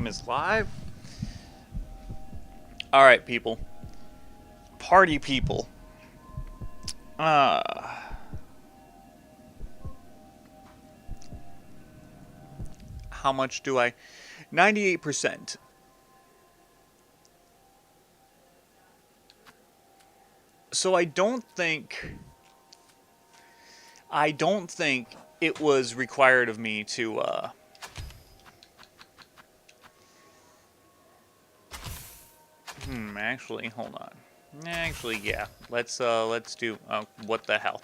stream is live. Alright, people. Party people. How much do I... 98%. So I don't think it was required of me to actually, hold on. Actually, yeah. Let's do what the hell.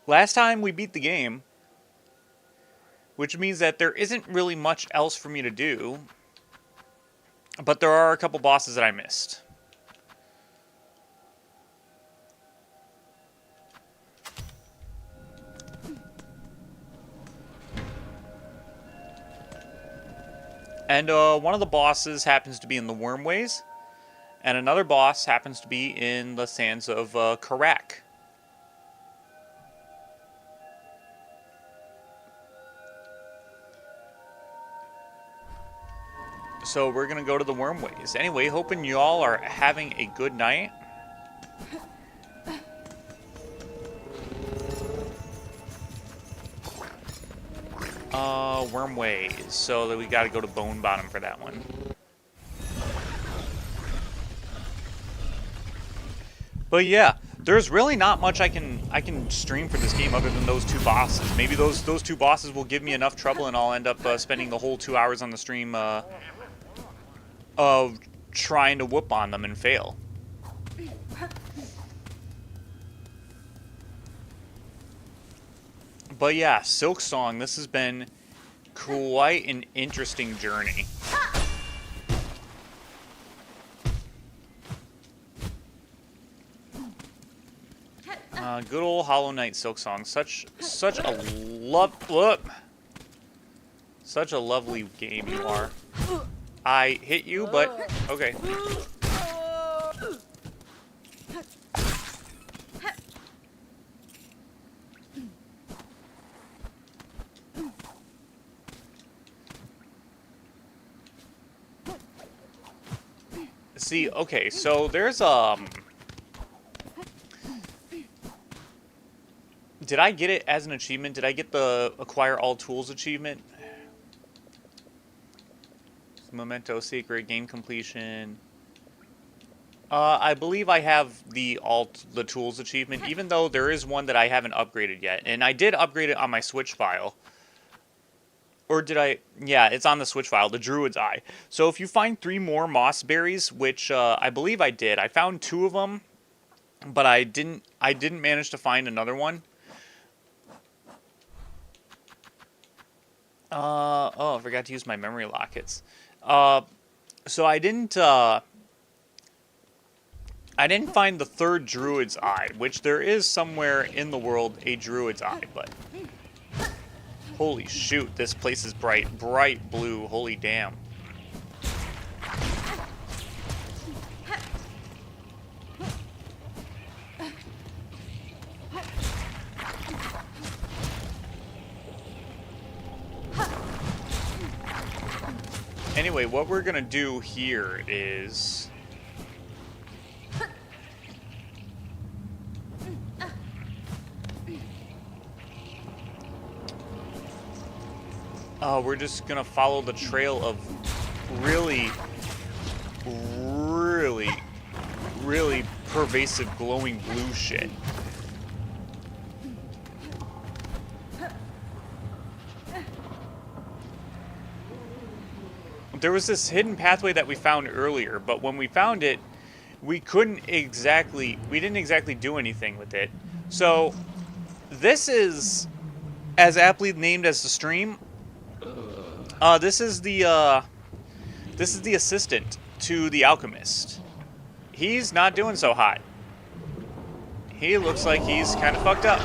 Last time we beat the game, which means that there isn't really much else for me to do. But there are a couple bosses that I missed. And one of the bosses happens to be in the Wormways, and another boss happens to be in the sands of Karak. So we're gonna go to the Wormways. Anyway, hoping y'all are having a good night. Wormways. So that we gotta go to Bone Bottom for that one. But yeah, there's really not much I can stream for this game other than those two bosses. Maybe those two bosses will give me enough trouble and I'll end up spending the whole 2 hours on the stream of trying to whoop on them and fail. But yeah, Silksong, this has been quite an interesting journey. Good old Hollow Knight Silksong, such a lovely game you are. I hit you, but okay. See, okay, so there's did I get it as an achievement? Did I get the acquire all tools achievement? Memento secret, game completion. I believe I have the tools achievement, even though there is one that I haven't upgraded yet. And I did upgrade it on my Switch file. Or did I? Yeah, it's on the Switch file, the Druid's Eye. So if you find 3 more moss berries, which I believe I did. I found 2 of them, but I didn't manage to find another one. Oh, I forgot to use my memory lockets. So I didn't find the 3rd Druid's Eye, which there is somewhere in the world a Druid's Eye, but holy shoot, this place is bright blue, holy damn. Anyway, what we're gonna do here is we're just gonna follow the trail of really pervasive glowing blue shit. There was this hidden pathway that we found earlier, but when we found it, we didn't exactly do anything with it. So this is as aptly named as the stream. This is the assistant to the Alchemist. He's not doing so hot. He looks like he's kind of fucked up.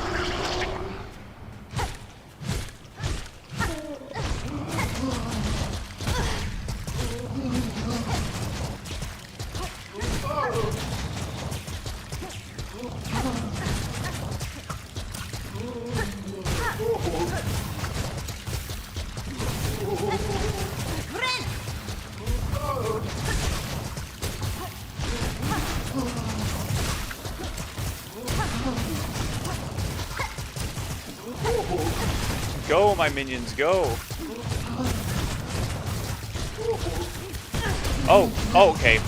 Go, my minions, go. Oh, okay.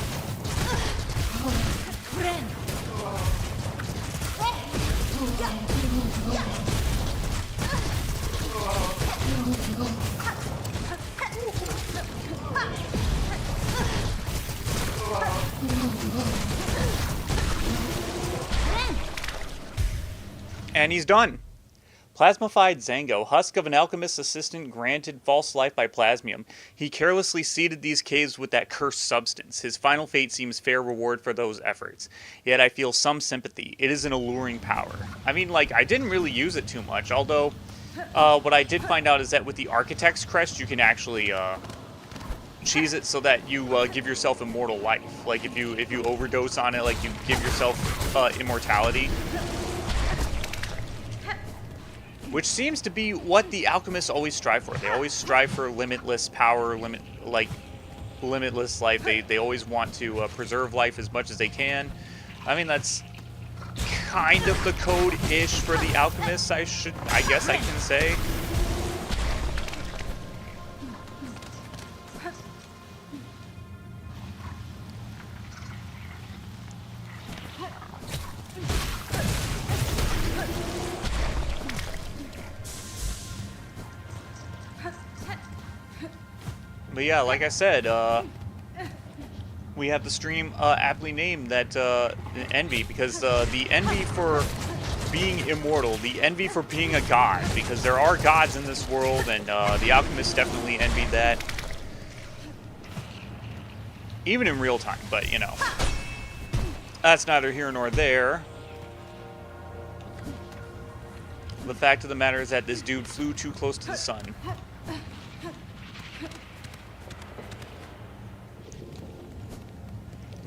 And he's done. Plasmified Zango, husk of an alchemist's assistant granted false life by plasmium. He carelessly seeded these caves with that cursed substance. His final fate seems fair reward for those efforts. Yet I feel some sympathy. It is an alluring power. I mean, like, I didn't really use it too much, although what I did find out is that with the Architect's Crest, you can actually cheese it so that you give yourself immortal life. Like, if you overdose on it, like, you give yourself immortality. Which seems to be what the alchemists always strive for. They always strive for limitless power, limitless life. They always want to preserve life as much as they can. I mean, that's kind of the code-ish for the alchemists, I guess I can say. But yeah, like I said, we have the stream aptly named that Envy, because the envy for being immortal, the envy for being a god, because there are gods in this world, and the alchemists definitely envied that. Even in real time, but, you know, that's neither here nor there. The fact of the matter is that this dude flew too close to the sun.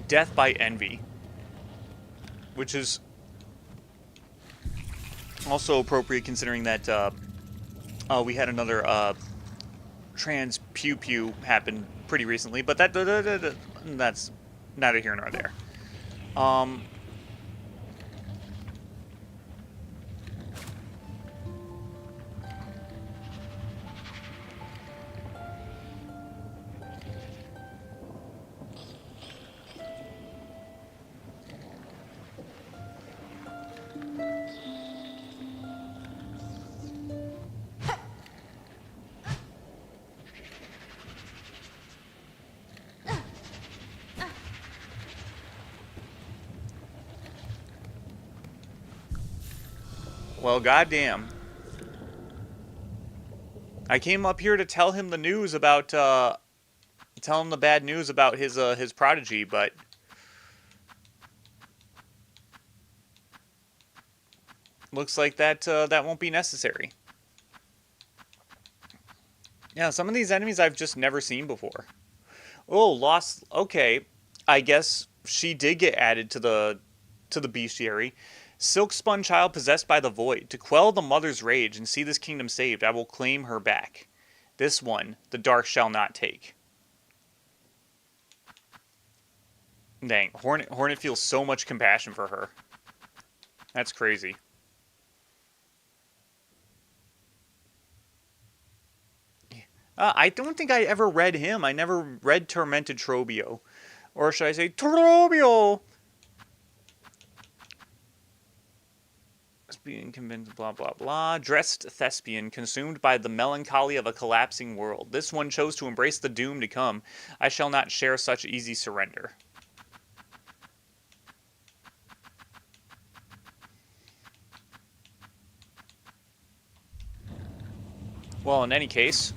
Death by envy, which is also appropriate considering that we had another trans pew pew happen pretty recently, but that's neither here nor there. Well, goddamn. I came up here to tell him the news about, tell him the bad news about his prodigy, but looks like that that won't be necessary. Yeah, some of these enemies I've just never seen before. Oh, lost. Okay, I guess she did get added to the bestiary. Silksong child possessed by the void. To quell the mother's rage and see this kingdom saved, I will claim her back. This one, the dark shall not take. Dang, Hornet feels so much compassion for her. That's crazy. I don't think I ever read him. I never read Tormented Trobio. Or should I say Trobio? Being convinced, blah, blah, blah. Dressed thespian, consumed by the melancholy of a collapsing world. This one chose to embrace the doom to come. I shall not share such easy surrender. Well, in any case...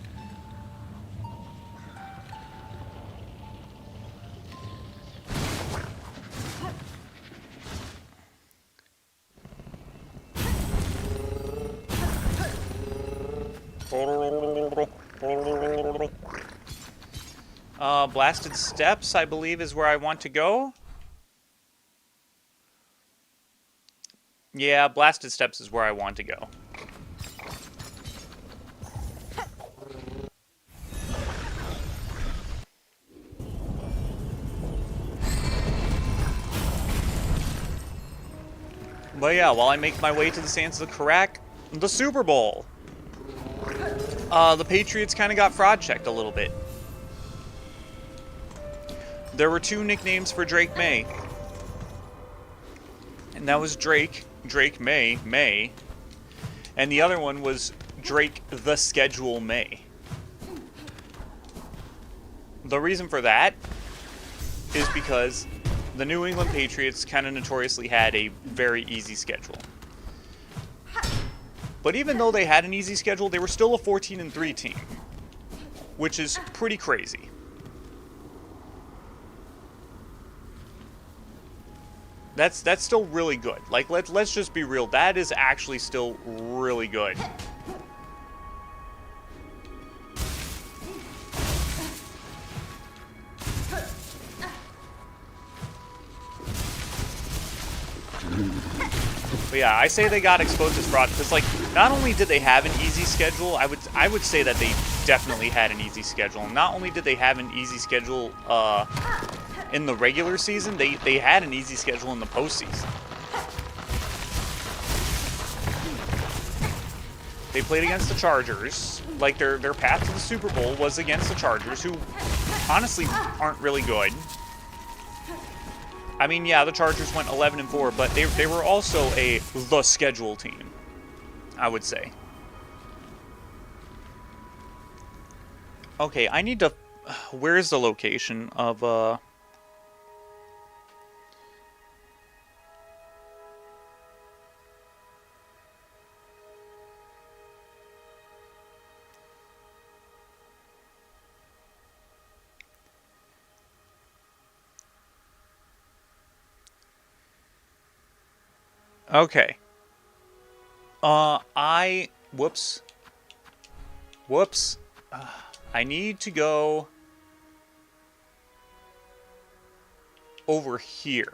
Blasted Steps, I believe, is where I want to go. Yeah, Blasted Steps is where I want to go. But yeah, while I make my way to the sands of Karak, the Super Bowl. the Patriots kind of got fraud checked a little bit. There were two nicknames for Drake May. And that was Drake May. And the other one was Drake the Schedule May. The reason for that is because the New England Patriots kind of notoriously had a very easy schedule. But even though they had an easy schedule, they were still a 14-3 team, which is pretty crazy. That's still really good. Like, let's just be real. That is actually still really good. But yeah, I say they got exposed as fraud because, like, not only did they have an easy schedule, I would say that they definitely had an easy schedule. Not only did they have an easy schedule in the regular season, they had an easy schedule in the postseason. They played against the Chargers. Like, their path to the Super Bowl was against the Chargers, who honestly aren't really good. I mean, yeah, the Chargers went 11-4, but they were also the schedule team, I would say. Okay, I need to... Where's the location of... Okay. Whoops. I need to go over here.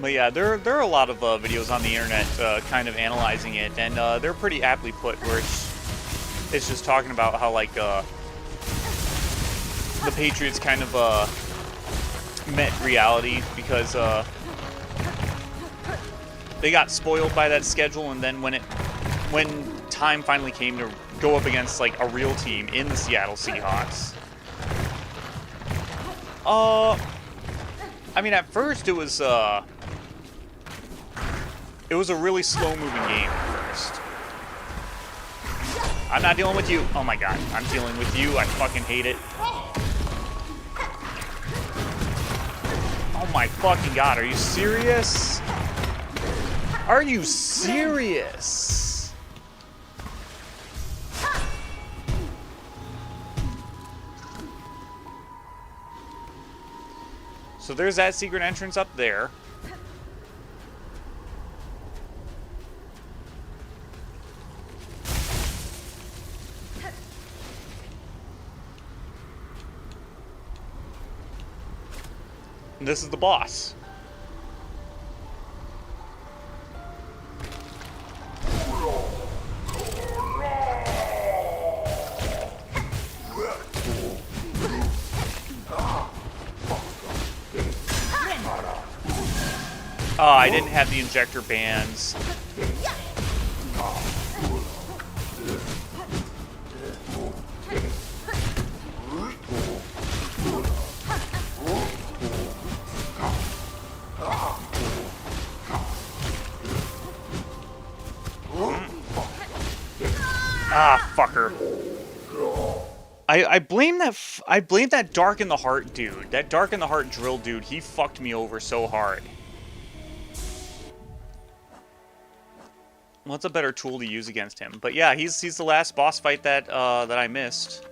But yeah, there are a lot of videos on the internet kind of analyzing it, and they're pretty aptly put, where it's just talking about how, like, the Patriots kind of met reality because they got spoiled by that schedule, and then when time finally came to go up against, like, a real team in the Seattle Seahawks, I mean, at first it was a really slow-moving game at first. I'm not dealing with you. Oh my god, I'm dealing with you. I fucking hate it. Oh my fucking god, are you serious? Are you serious? So there's that secret entrance up there. And this is the boss. Oh, I didn't have the injector bands. Ah, fucker. I blame that Dark in the Heart dude. That Dark in the Heart drill dude, he fucked me over so hard. What's a better tool to use against him? But yeah, he's the last boss fight that that I missed.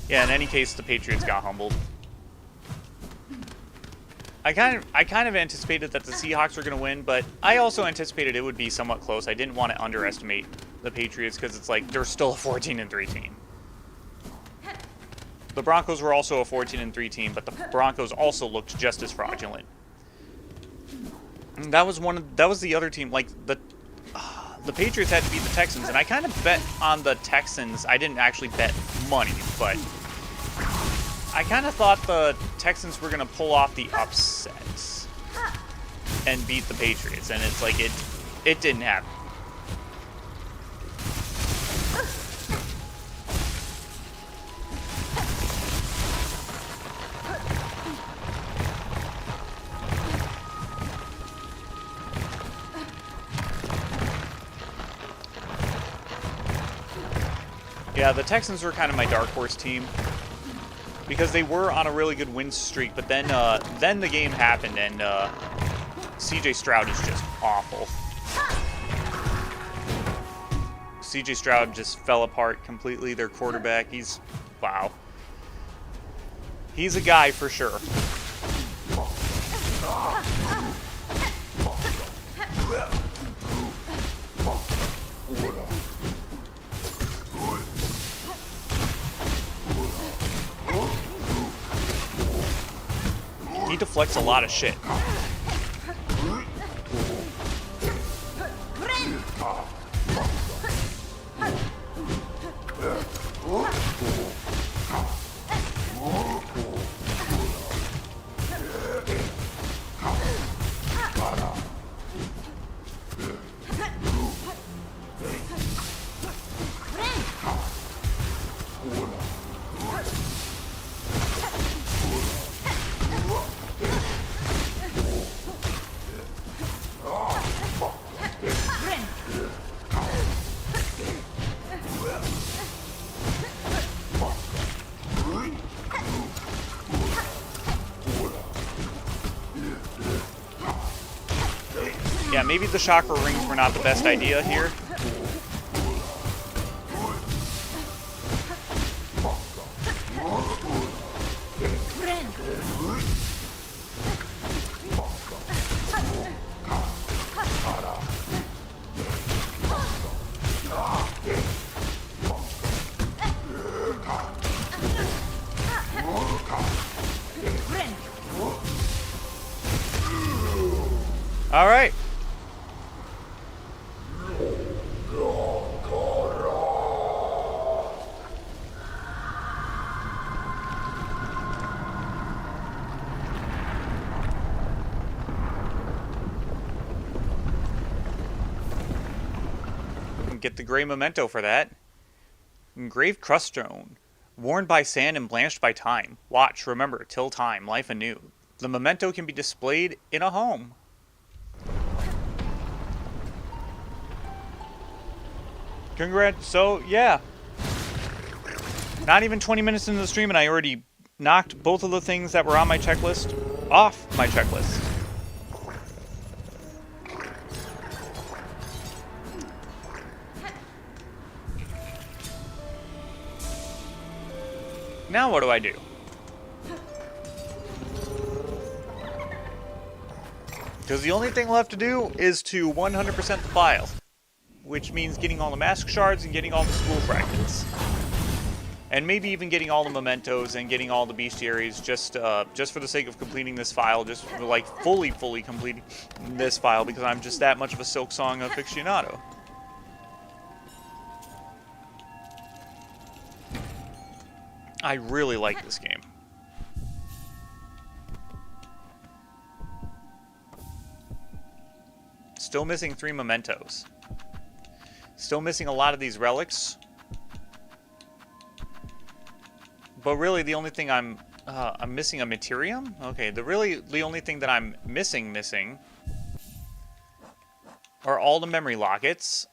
Yeah, in any case, the Patriots got humbled. I kind of anticipated that the Seahawks were going to win, but I also anticipated it would be somewhat close. I didn't want to underestimate the Patriots because it's like they're still a 14-3 team. The Broncos were also a 14-3 team, but the Broncos also looked just as fraudulent. And that was the other team. Like the Patriots had to beat the Texans, and I kind of bet on the Texans. I didn't actually bet money, but I kind of thought the Texans were going to pull off the upsets and beat the Patriots, and it's like it didn't happen. Yeah, the Texans were kind of my dark horse team because they were on a really good win streak, but then the game happened and CJ Stroud is just awful. CJ Stroud just fell apart completely. Their quarterback, wow. He's a guy for sure. He deflects a lot of shit. Yeah, maybe the chakra rings were not the best idea here. All right. Get the gray memento for that. Engraved crust stone. Worn by sand and blanched by time. Watch, remember, till time, life anew. The memento can be displayed in a home. Congrats. So, yeah. Not even 20 minutes into the stream and I already knocked both of the things that were on my checklist off my checklist. Now what do I do? Because the only thing left to do is to 100% the file, which means getting all the mask shards and getting all the school fragments. And maybe even getting all the mementos and getting all the bestiaries just for the sake of completing this file, just like fully completing this file because I'm just that much of a Silksong aficionado. I really like this game. Still missing 3 mementos. Still missing a lot of these relics. But really the only thing I'm missing a Materium? Okay, the only thing that I'm missing are all the memory lockets.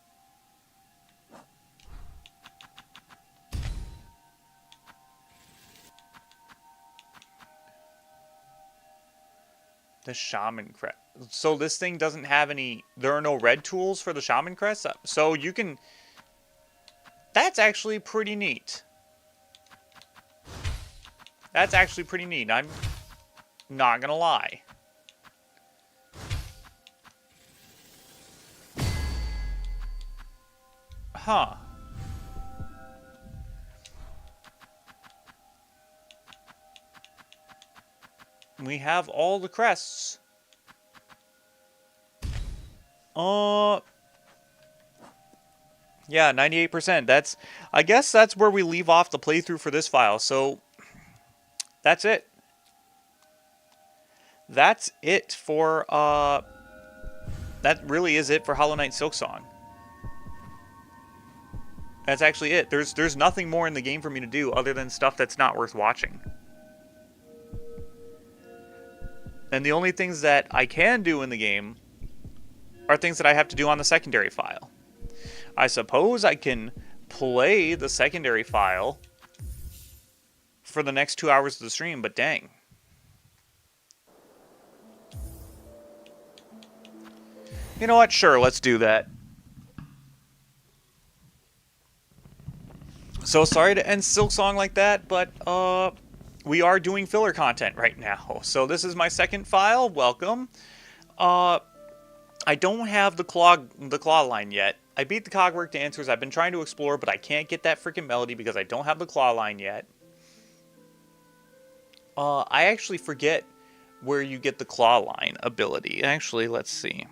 The Shaman Crest. So this thing doesn't have any... There are no red tools for the Shaman Crest? So you can... That's actually pretty neat. That's actually pretty neat. I'm not gonna lie. Huh. We have all the crests. Yeah, 98%. I guess that's where we leave off the playthrough for this file. So, that's it. That's it for, that really is it for Hollow Knight Silksong. That's actually it. There's nothing more in the game for me to do other than stuff that's not worth watching. And the only things that I can do in the game are things that I have to do on the secondary file. I suppose I can play the secondary file for the next 2 hours of the stream, but dang. You know what? Sure, let's do that. So sorry to end Silksong like that, but we are doing filler content right now. So this is my second file. Welcome. I don't have the claw line yet. I beat the Cogwork Dancers. I've been trying to explore, but I can't get that freaking melody because I don't have the claw line yet. I actually forget where you get the claw line ability. Actually, let's see.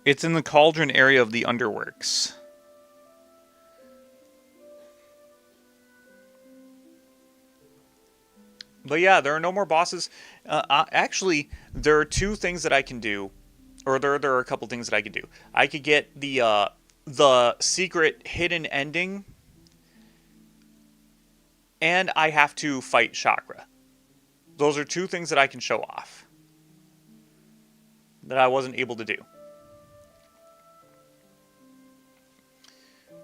It's in the cauldron area of the Underworks. But yeah, there are no more bosses. Actually, there are two things that I can do. Or there are a couple things that I could do. I could get the secret hidden ending. And I have to fight Chakra. Those are two things that I can show off. That I wasn't able to do.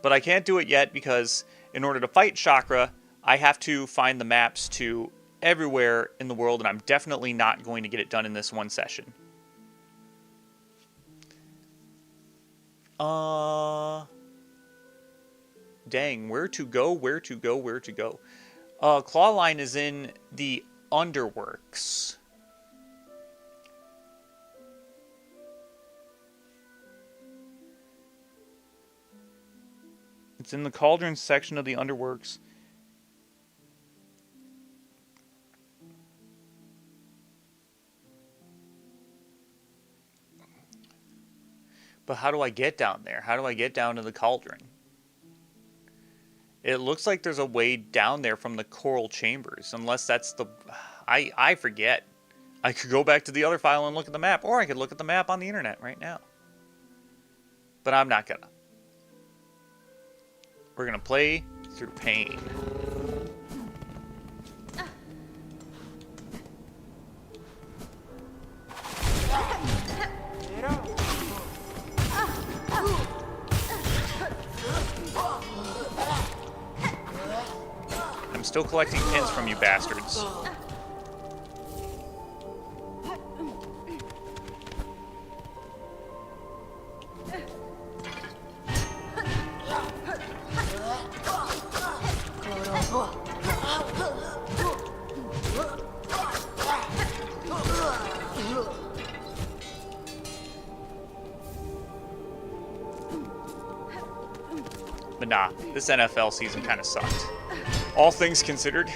But I can't do it yet because in order to fight Chakra, I have to find the maps to everywhere in the world, and I'm definitely not going to get it done in this one session. Dang, where to go, where to go, where to go. Claw line is in the Underworks. It's in the Cauldron section of the Underworks. But how do I get down there? How do I get down to the Cauldron? It looks like there's a way down there from the Coral Chambers. Unless that's the... I forget. I could go back to the other file and look at the map. Or I could look at the map on the internet right now. But I'm not gonna. We're gonna play through pain. I'm still collecting pins from you bastards. But nah, this NFL season kind of sucked. All things considered.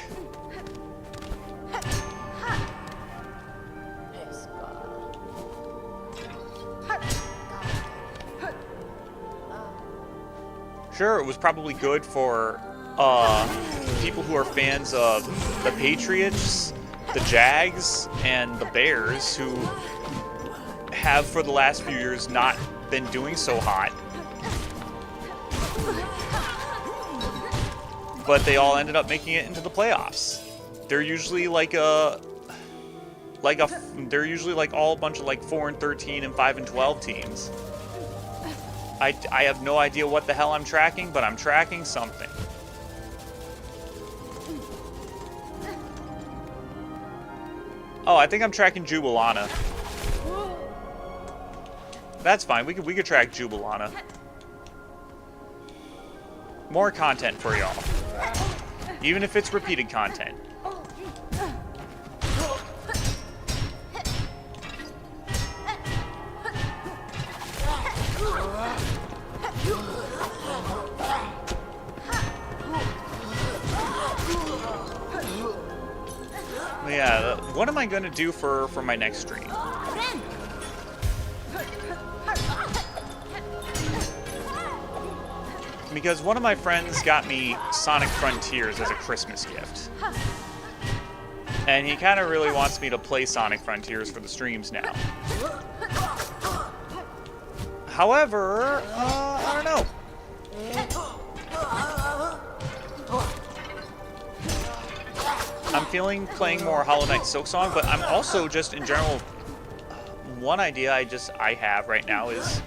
Sure, it was probably good for people who are fans of the Patriots, the Jags, and the Bears, who have for the last few years not been doing so hot. But they all ended up making it into the playoffs. They're usually they're usually like all a bunch of like 4-13 and 5-12 teams. I have no idea what the hell I'm tracking, but I'm tracking something. Oh, I think I'm tracking Jubilana. That's fine. We could track Jubilana. More content for y'all. Even if it's repeated content. what am I going to do for my next stream? Because one of my friends got me Sonic Frontiers as a Christmas gift. And he kind of really wants me to play Sonic Frontiers for the streams now. However, I don't know. I'm feeling playing more Hollow Knight Silksong, but I'm also just in general, one idea I have right now is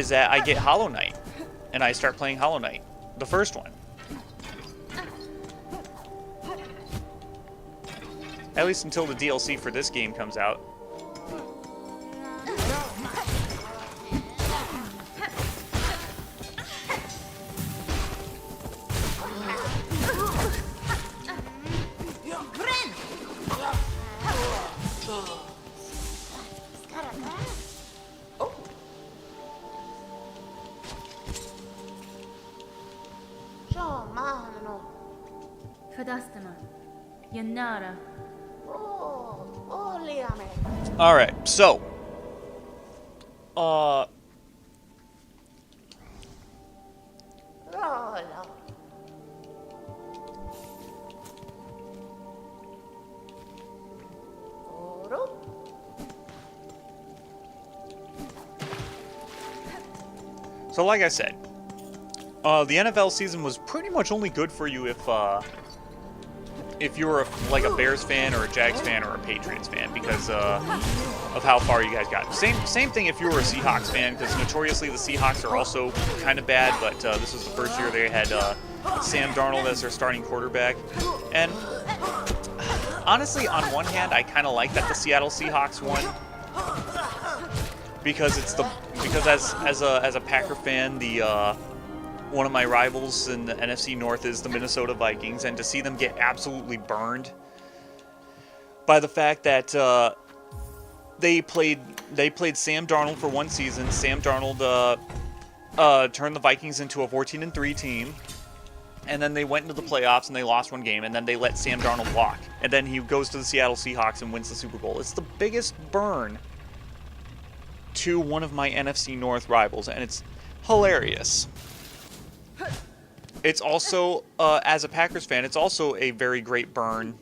that I get Hollow Knight and I start playing Hollow Knight, the first one. At least until the DLC for this game comes out. Alright, so like I said, the NFL season was pretty much only good for you if you were like a Bears fan or a Jags fan or a Patriots fan because of how far you guys got. Same thing if you were a Seahawks fan, because notoriously the Seahawks are also kind of bad, but this was the first year they had Sam Darnold as their starting quarterback. And honestly, on one hand, I kind of like that the Seattle Seahawks won, because as a Packer fan, one of my rivals in the NFC North is the Minnesota Vikings, and to see them get absolutely burned by the fact that they played Sam Darnold for one season. Sam Darnold turned the Vikings into a 14-3 team, and then they went into the playoffs and they lost one game, and then they let Sam Darnold walk, and then he goes to the Seattle Seahawks and wins the Super Bowl. It's the biggest burn to one of my NFC North rivals, and it's hilarious. It's also, as a Packers fan, it's also a very great burn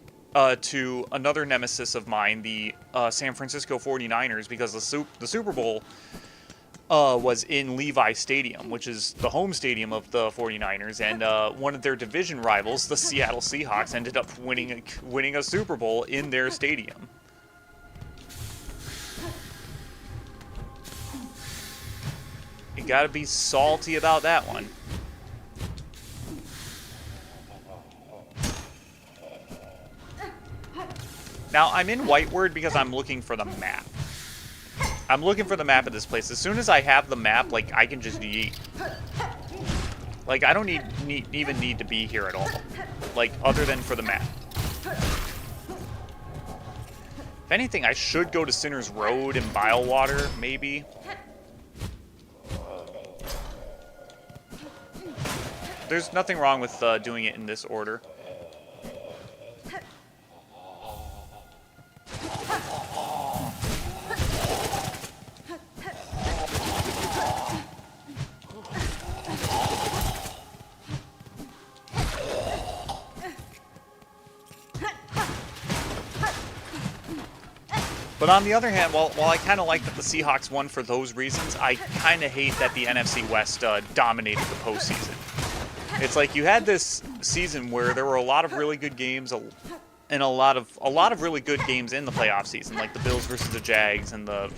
to another nemesis of mine, the San Francisco 49ers, because the Super Bowl was in Levi Stadium, which is the home stadium of the 49ers, and one of their division rivals, the Seattle Seahawks, ended up winning a Super Bowl in their stadium. You gotta be salty about that one. Now, I'm in Whiteward because I'm looking for the map. I'm looking for the map of this place. As soon as I have the map, like, I can just yeet. Like, I don't even need to be here at all. Like, other than for the map. If anything, I should go to Sinner's Road and Bilewater, maybe. There's nothing wrong with doing it in this order. But on the other hand, while I kind of like that the Seahawks won for those reasons, I kind of hate that the NFC West dominated the postseason. It's like you had this season where there were a lot of really good games, and a lot of really good games in the playoff season, like the Bills versus the Jags, and the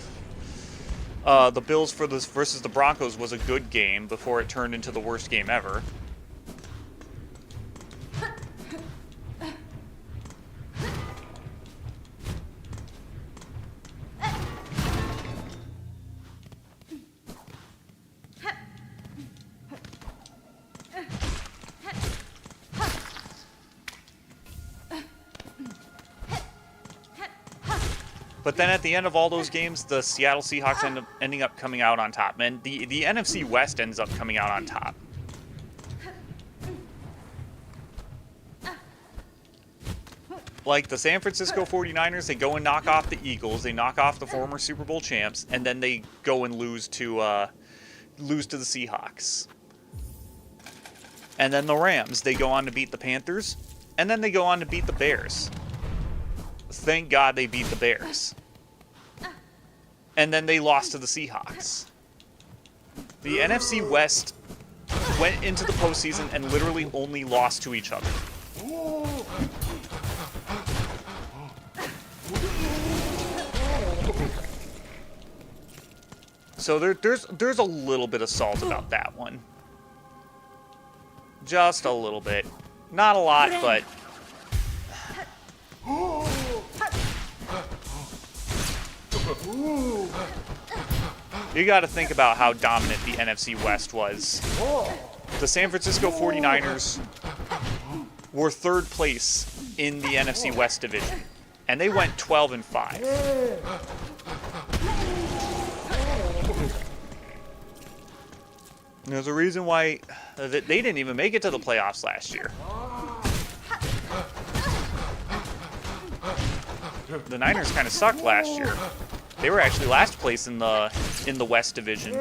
Bills versus the Broncos was a good game before it turned into the worst game ever. But then at the end of all those games, the Seattle Seahawks ending up coming out on top. And the NFC West ends up coming out on top. Like the San Francisco 49ers, they go and knock off the Eagles, they knock off the former Super Bowl champs, and then they go and lose to the Seahawks. And then the Rams, they go on to beat the Panthers, and then they go on to beat the Bears. Thank God they beat the Bears. And then they lost to the Seahawks. The NFC West went into the postseason and literally only lost to each other. So there's a little bit of salt about that one. Just a little bit. Not a lot, but... You got to think about how dominant the NFC West was. The San Francisco 49ers were third place in the NFC West division, and they went 12-5. There's a reason why they didn't even make it to the playoffs last year. The Niners kind of sucked last year. They were actually last place in the West division.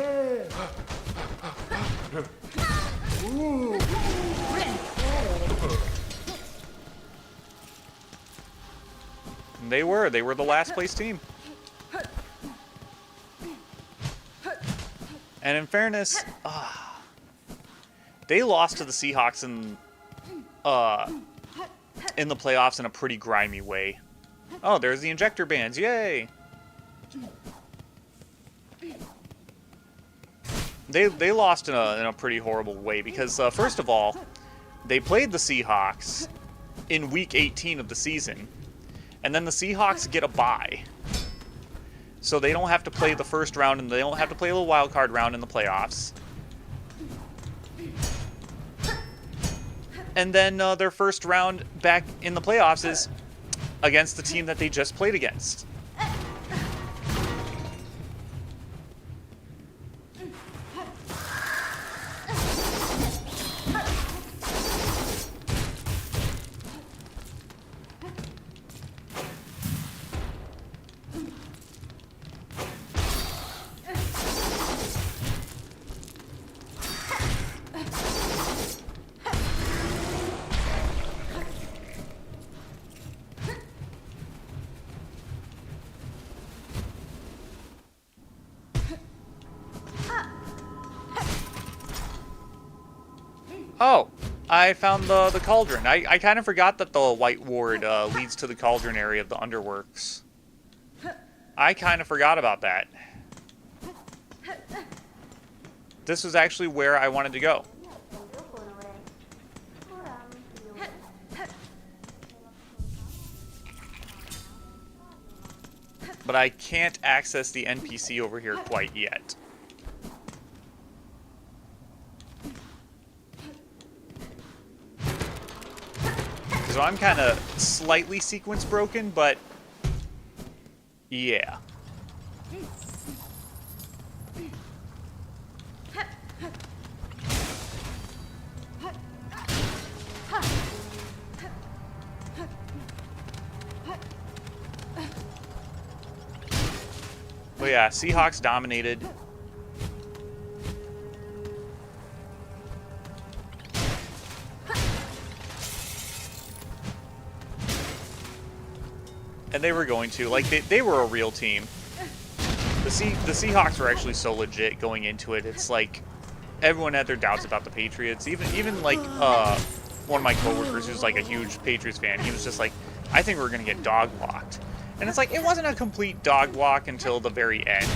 They were the last place team. And in fairness, they lost to the Seahawks in the playoffs in a pretty grimy way. Oh, there's the injector bands. Yay! They lost in a pretty horrible way because, first of all, they played the Seahawks in Week 18 of the season, and then the Seahawks get a bye. So they don't have to play the first round, and they don't have to play the wild card round in the playoffs. And then their first round back in the playoffs is against the team that they just played against. Oh, I found the cauldron. I kind of forgot that the White Ward leads to the cauldron area of the Underworks. I kind of forgot about that. This was actually where I wanted to go. But I can't access the NPC over here quite yet. So I'm kind of slightly sequence broken, but yeah. But yeah, Seahawks dominated. And they were going to. Like, they were a real team. The Seahawks were actually so legit going into it. It's like, everyone had their doubts about the Patriots. Even like, one of my coworkers who's like a huge Patriots fan, he was just like, I think we're going to get dog-walked. And it's like, it wasn't a complete dog walk until the very end.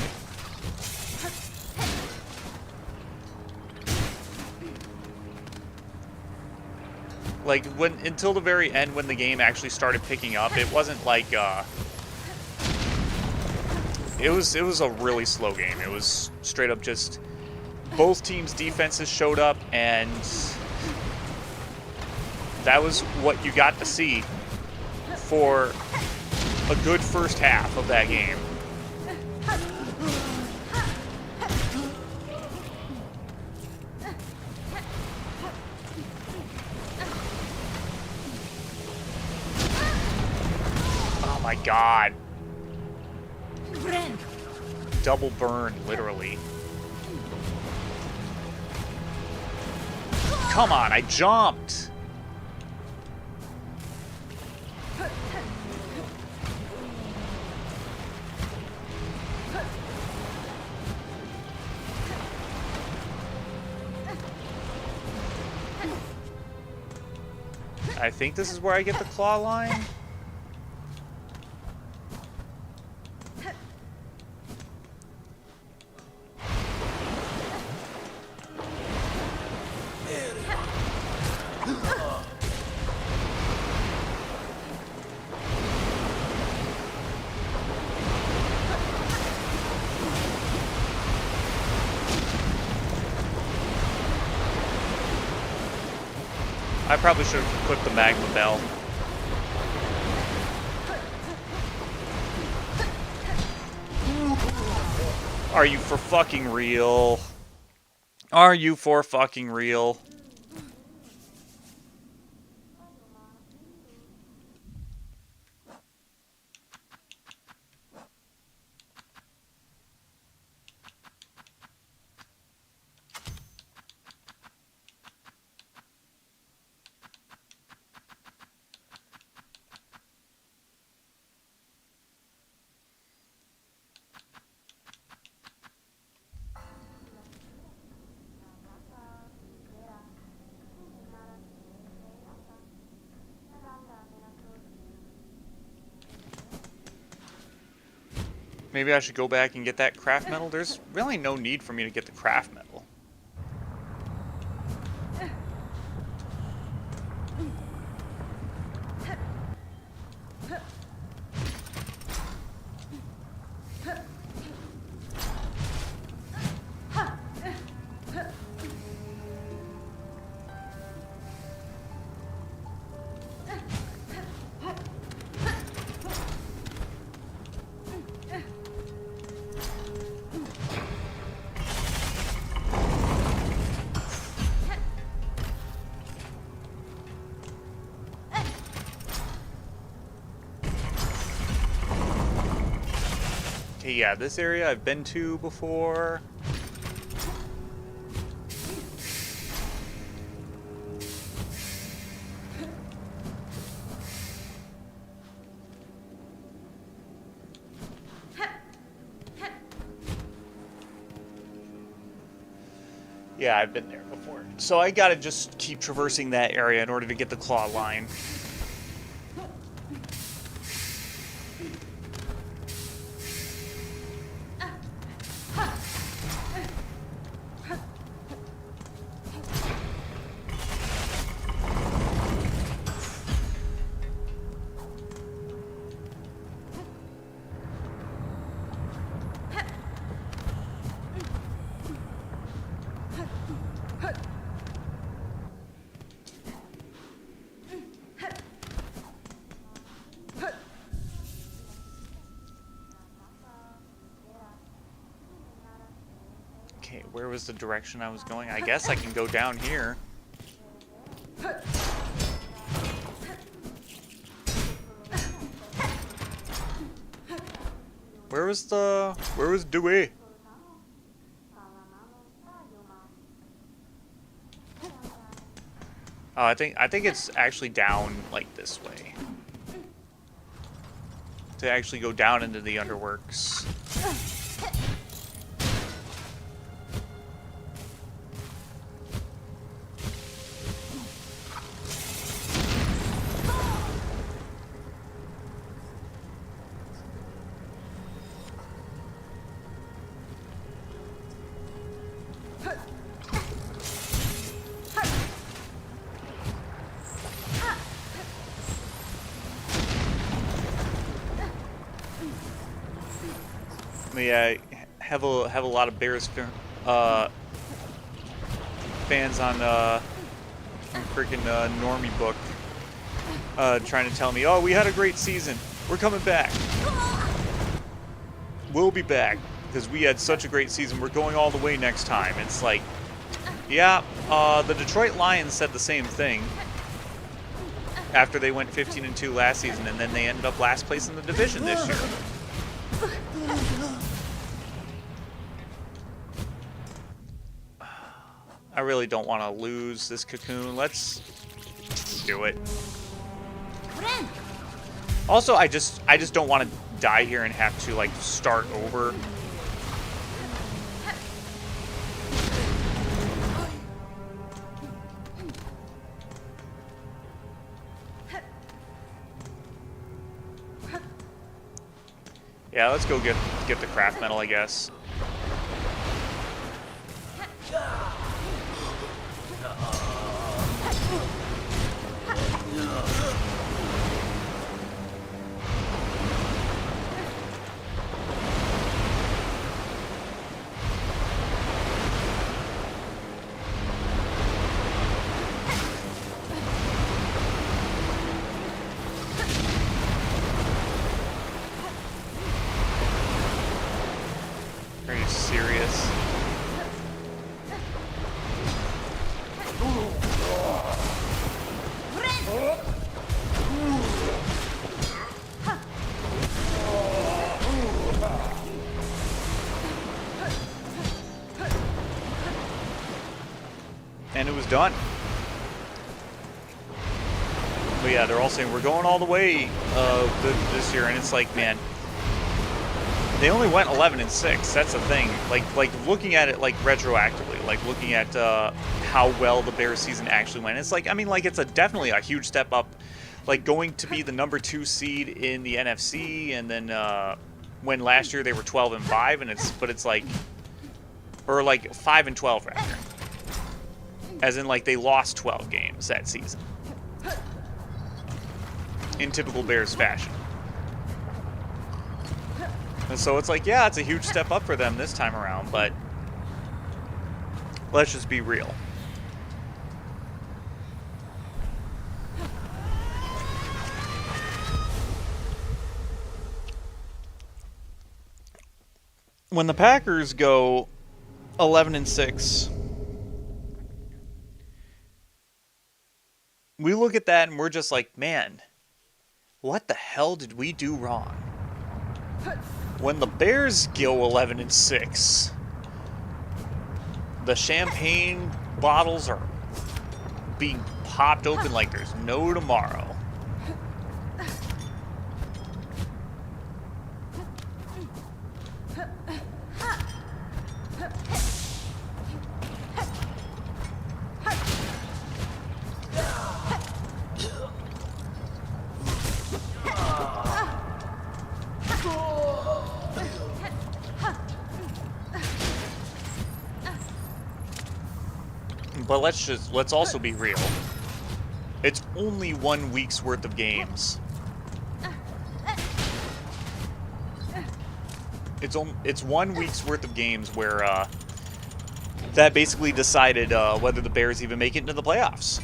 Like, until the very end when the game actually started picking up, it wasn't like, it was a really slow game. It was straight up just both teams' defenses showed up, and that was what you got to see for a good first half of that game. my god. Double burn, literally. Come on, I jumped! I think this is where I get the claw line. I probably should have equipped the magma bell. Are you for fucking real? Are you for fucking real? Maybe I should go back and get that craft metal. There's really no need for me to get the craft metal. Okay, yeah, this area I've been to before. Yeah, I've been there before. So I gotta just keep traversing that area in order to get the claw line. Okay, where was the direction I was going? I guess I can go down here. Where was Dewey? Oh, I think it's actually down like this way. To actually go down into the underworks. Yeah, have a lot of Bears fans on freaking Normie book trying to tell me, oh, we had a great season, we're coming back, we'll be back because we had such a great season, we're going all the way next time. It's like, yeah, the Detroit Lions said the same thing. after they went 15-2 last season, and then they ended up last place in the division this year. I really don't want to lose this cocoon. Let's do it. Also, I just don't want to die here and have to like start over. Yeah, let's go get the craft medal, I guess. Are you serious? And it was done. But yeah, they're all saying we're going all the way this year, and it's like, man, they only went 11-6. That's the thing. Like looking at it like retroactively, like looking at how well the Bears season actually went. It's like, I mean, like it's definitely a huge step up. Like going to be the number 2 seed in the NFC, and then when last year they were 12-5, and it's like, or like 5-12 rather. As in, like, they lost 12 games that season. In typical Bears fashion. And so it's like, yeah, it's a huge step up for them this time around, but let's just be real. When the Packers go 11-6... we look at that and we're just like, man, what the hell did we do wrong? When the Bears go 11-6, the champagne bottles are being popped open like there's no tomorrow. But let's also be real. It's only 1 week's worth of games. It's 1 week's worth of games where that basically decided whether the Bears even make it into the playoffs.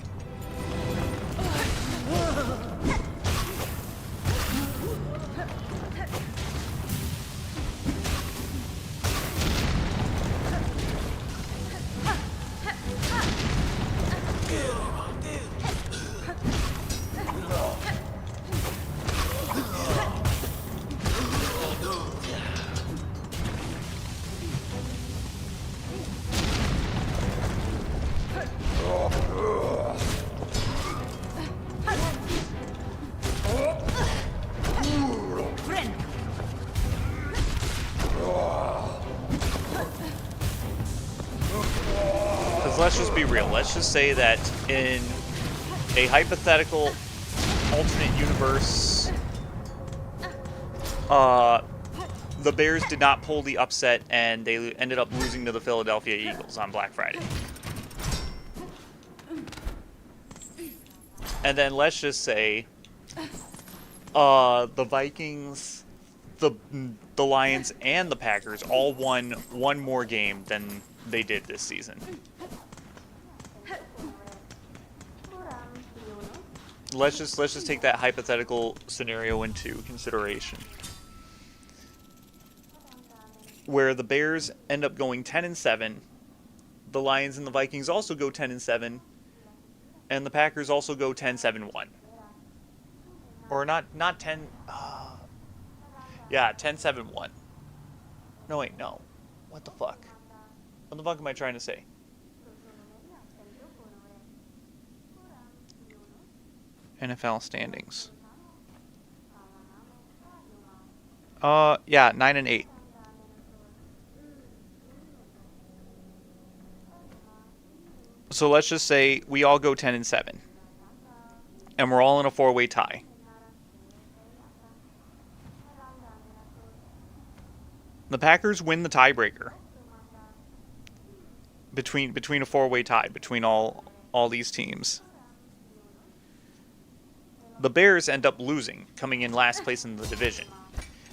Let's just be real. Let's just say that in a hypothetical alternate universe, the Bears did not pull the upset and they ended up losing to the Philadelphia Eagles on Black Friday. And then let's just say the Vikings, the Lions, and the Packers all won one more game than they did this season. Let's just take that hypothetical scenario into consideration, where the Bears end up going 10-7, the Lions and the Vikings also go 10-7, and the Packers also go 10-7-1. Or not 10. Yeah, 10-7-1. No, wait, no. What the fuck? What the fuck am I trying to say? NFL standings. Yeah, 9-8. So let's just say we all go 10-7, and we're all in a four-way tie. The Packers win the tiebreaker between a four-way tie between all these teams. The Bears end up losing, coming in last place in the division,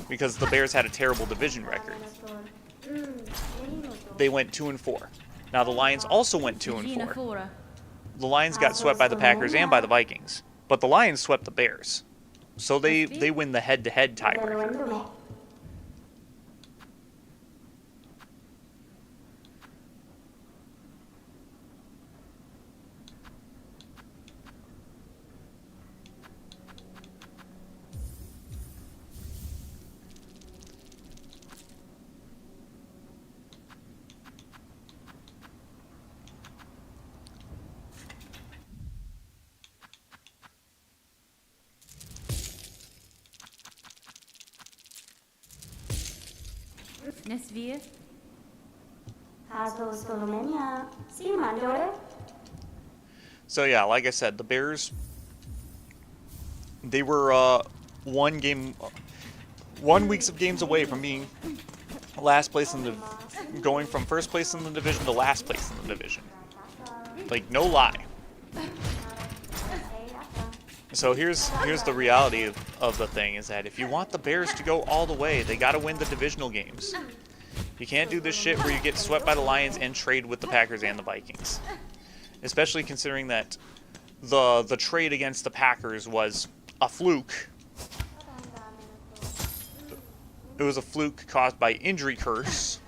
because the Bears had a terrible division record. They went 2-4. Now the Lions also went 2-4. The Lions got swept by the Packers and by the Vikings, but the Lions swept the Bears, so they win the head-to-head tiebreaker. Envies. So yeah, like I said, the Bears, they were 1 weeks of games away from being last place in the, going from first place in the division to last place in the division. Like, no lie. So here's the reality of the thing, is that if you want the Bears to go all the way, they got to win the divisional games. You can't do this shit where you get swept by the Lions and trade with the Packers and the Vikings. Especially considering that the trade against the Packers was a fluke. It was a fluke caused by injury curse.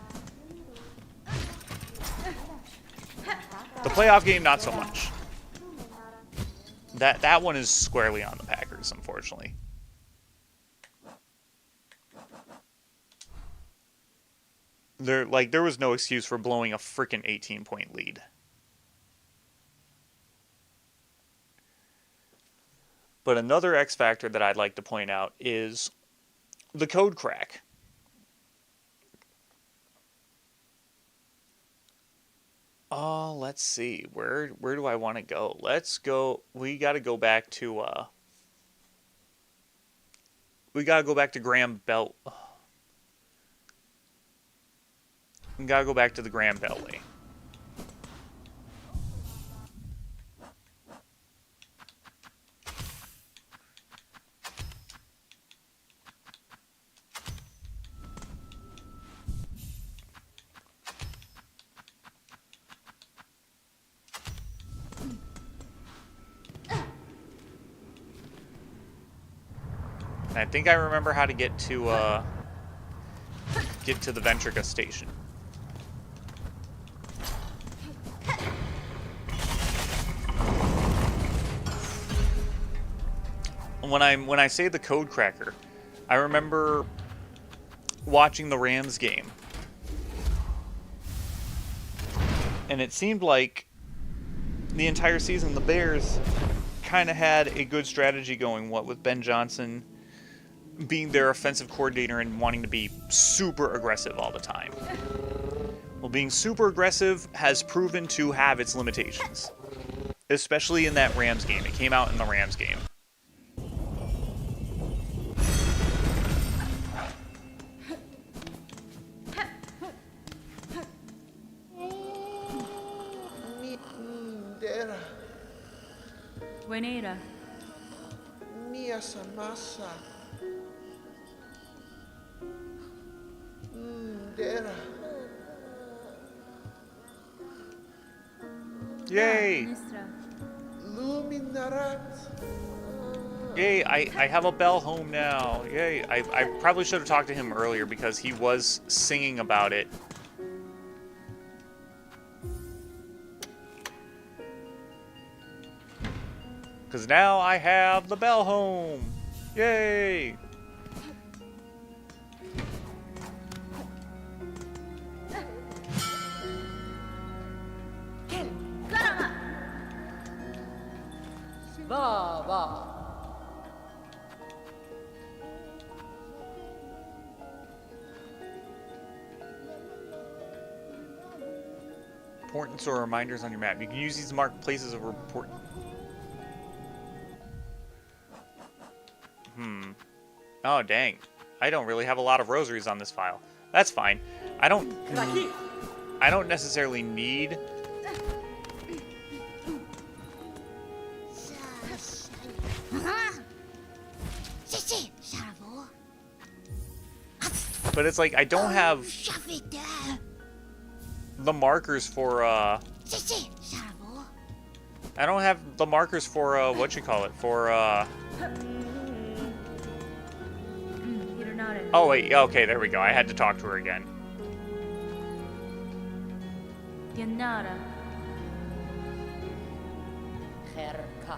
The playoff game, not so much. That one is squarely on the Packers, unfortunately. There was no excuse for blowing a freaking 18-point lead. But another X factor that I'd like to point out is the code crack. Oh, let's see. Where do I want to go? Let's go. We got to go back to Graham Belt. We got to go back to the Graham Beltway. And I think I remember how to get to the Ventrica station. When I say the code cracker, I remember watching the Rams game, and it seemed like the entire season the Bears kind of had a good strategy going, what with Ben Johnson being their offensive coordinator and wanting to be super aggressive all the time. Well, being super aggressive has proven to have its limitations, especially in that Rams game. It came out in the Rams game. Buenera. Mia samasa. Dera. Yay! Luminarat. Yay, I have a bell home now. Yay. I probably should have talked to him earlier because he was singing about it. Because now I have the bell home. Yay! Va, va. Importance or reminders on your map. You can use these to mark places of report. Oh, dang. I don't really have a lot of rosaries on this file. That's fine. I don't necessarily need... But it's like, I don't have the markers for, I don't have the markers for, for, oh, wait, okay, there we go. I had to talk to her again. Yanara. Kherka.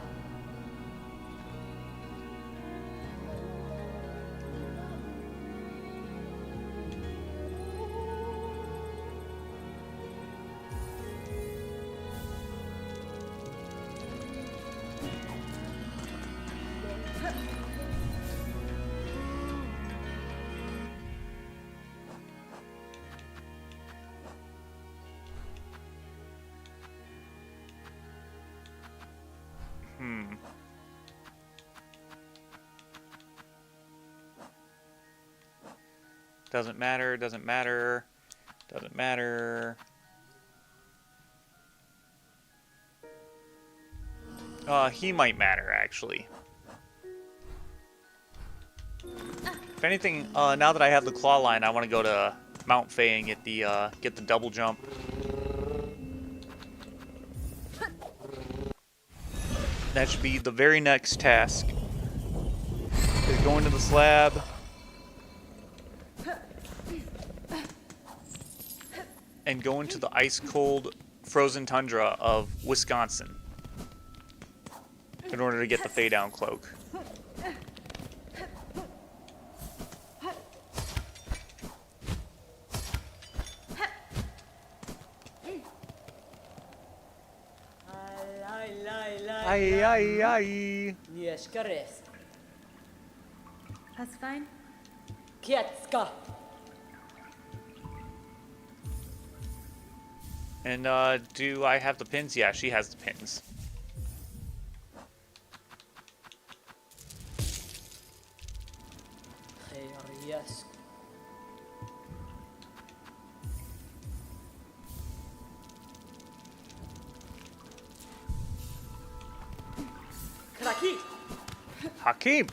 Doesn't matter, doesn't matter, doesn't matter. He might matter, actually. If anything, now that I have the claw line, I want to go to Mount Fay and get the double jump. That should be the very next task. Is going to the slab. And go into the ice-cold frozen tundra of Wisconsin in order to get the Fay Down cloak. Ay, ay, ay. Yes, Kares. That's fine. Kietska. And, do I have the pins? Yeah, she has the pins. Yes. Kraki. Hakim!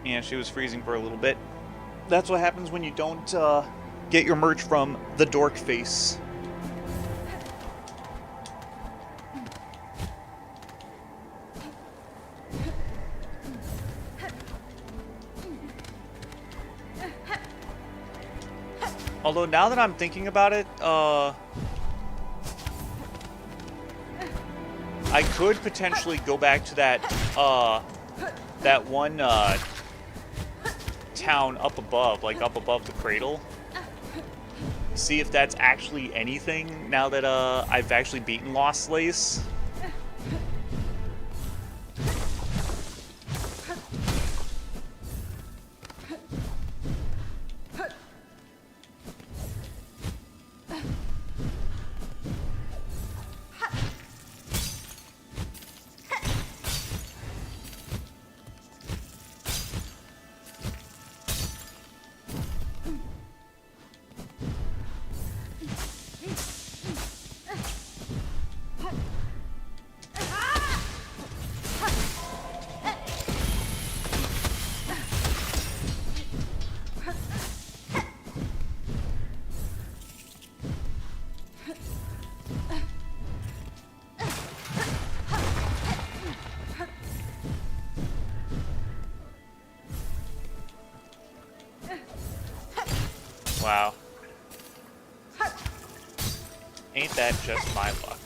Yeah, she was freezing for a little bit. That's what happens when you don't get your merch from the Dork Face. Although now that I'm thinking about it, I could potentially go back to that one town up above, like up above the cradle. See if that's actually anything now that I've actually beaten Lost Lace. Ain't that just my luck?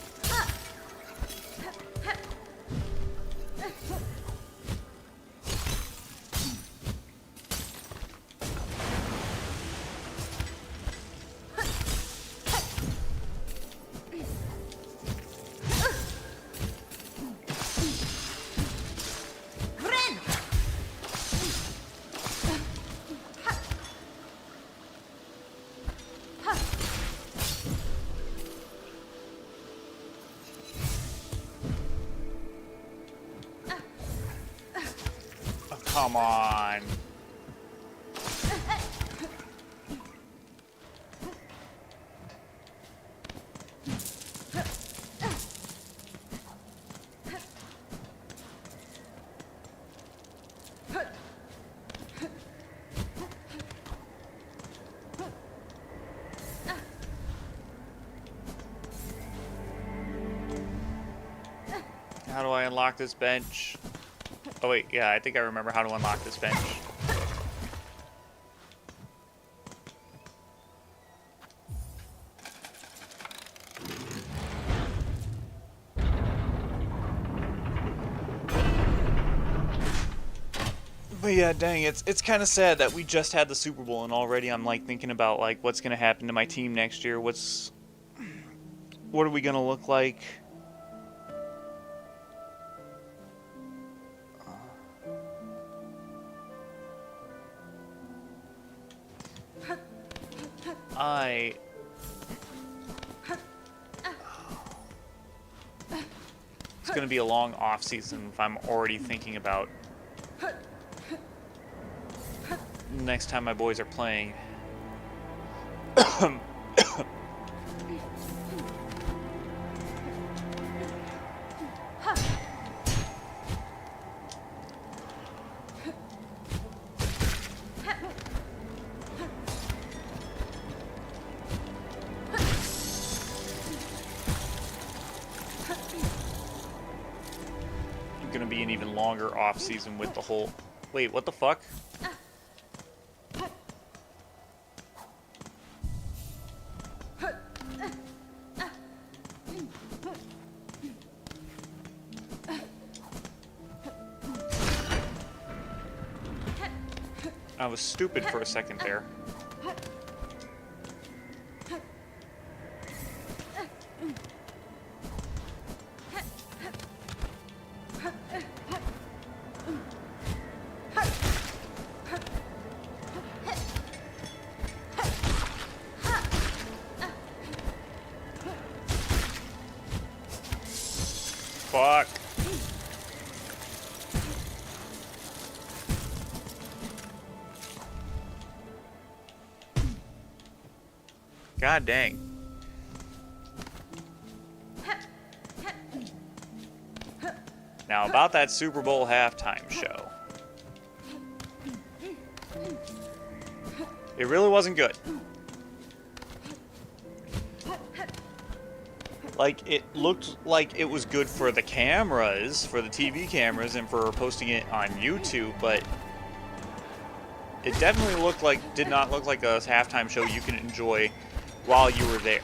Oh, come on. How do I unlock this bench? Oh wait, yeah, I think I remember how to unlock this bench. But yeah, dang, it's kind of sad that we just had the Super Bowl and already I'm like thinking about like what's gonna happen to my team next year. What are we gonna look like? It's gonna be a long off season if I'm already thinking about next time my boys are playing. Gonna be an even longer off season with the whole. Wait, what the fuck? I was stupid for a second there. Fuck. God dang. Now about that Super Bowl halftime show. It really wasn't good. Like, it looked like it was good for the cameras, for the TV cameras, and for posting it on YouTube, but it definitely did not look like a halftime show you can enjoy while you were there.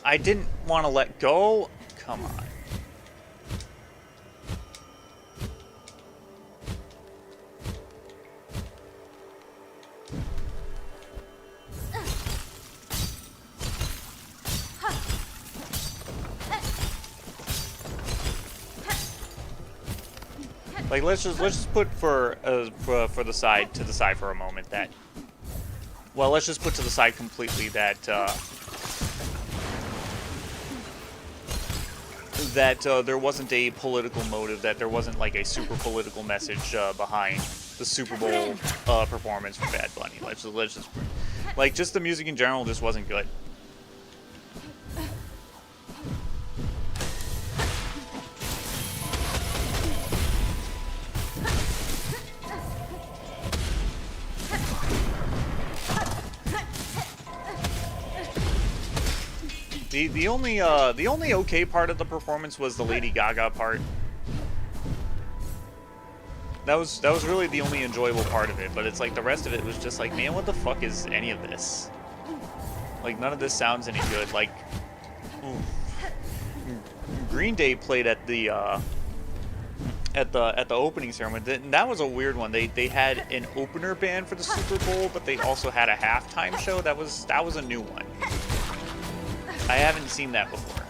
I didn't want to let go. Come on. Like, let's just put for the side to the side for a moment that. Well, let's just put to the side completely that that there wasn't a political motive, that there wasn't like a super political message behind the Super Bowl performance from Bad Bunny. Let's just like just the music in general just wasn't good. The only okay part of the performance was the Lady Gaga part. That was really the only enjoyable part of it, but it's like the rest of it was just like, man, what the fuck is any of this? Like none of this sounds any good. Like Green Day played at the opening ceremony. And that was a weird one. They had an opener band for the Super Bowl, but they also had a halftime show. That was a new one. I haven't seen that before.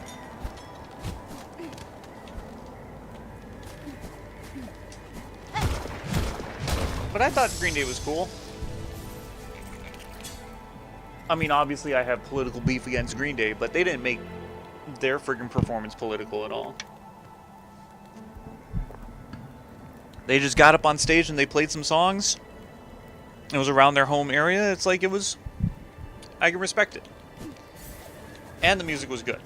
But I thought Green Day was cool. I mean, obviously I have political beef against Green Day, but they didn't make their friggin' performance political at all. They just got up on stage and they played some songs. It was around their home area. It's like I can respect it. And the music was good.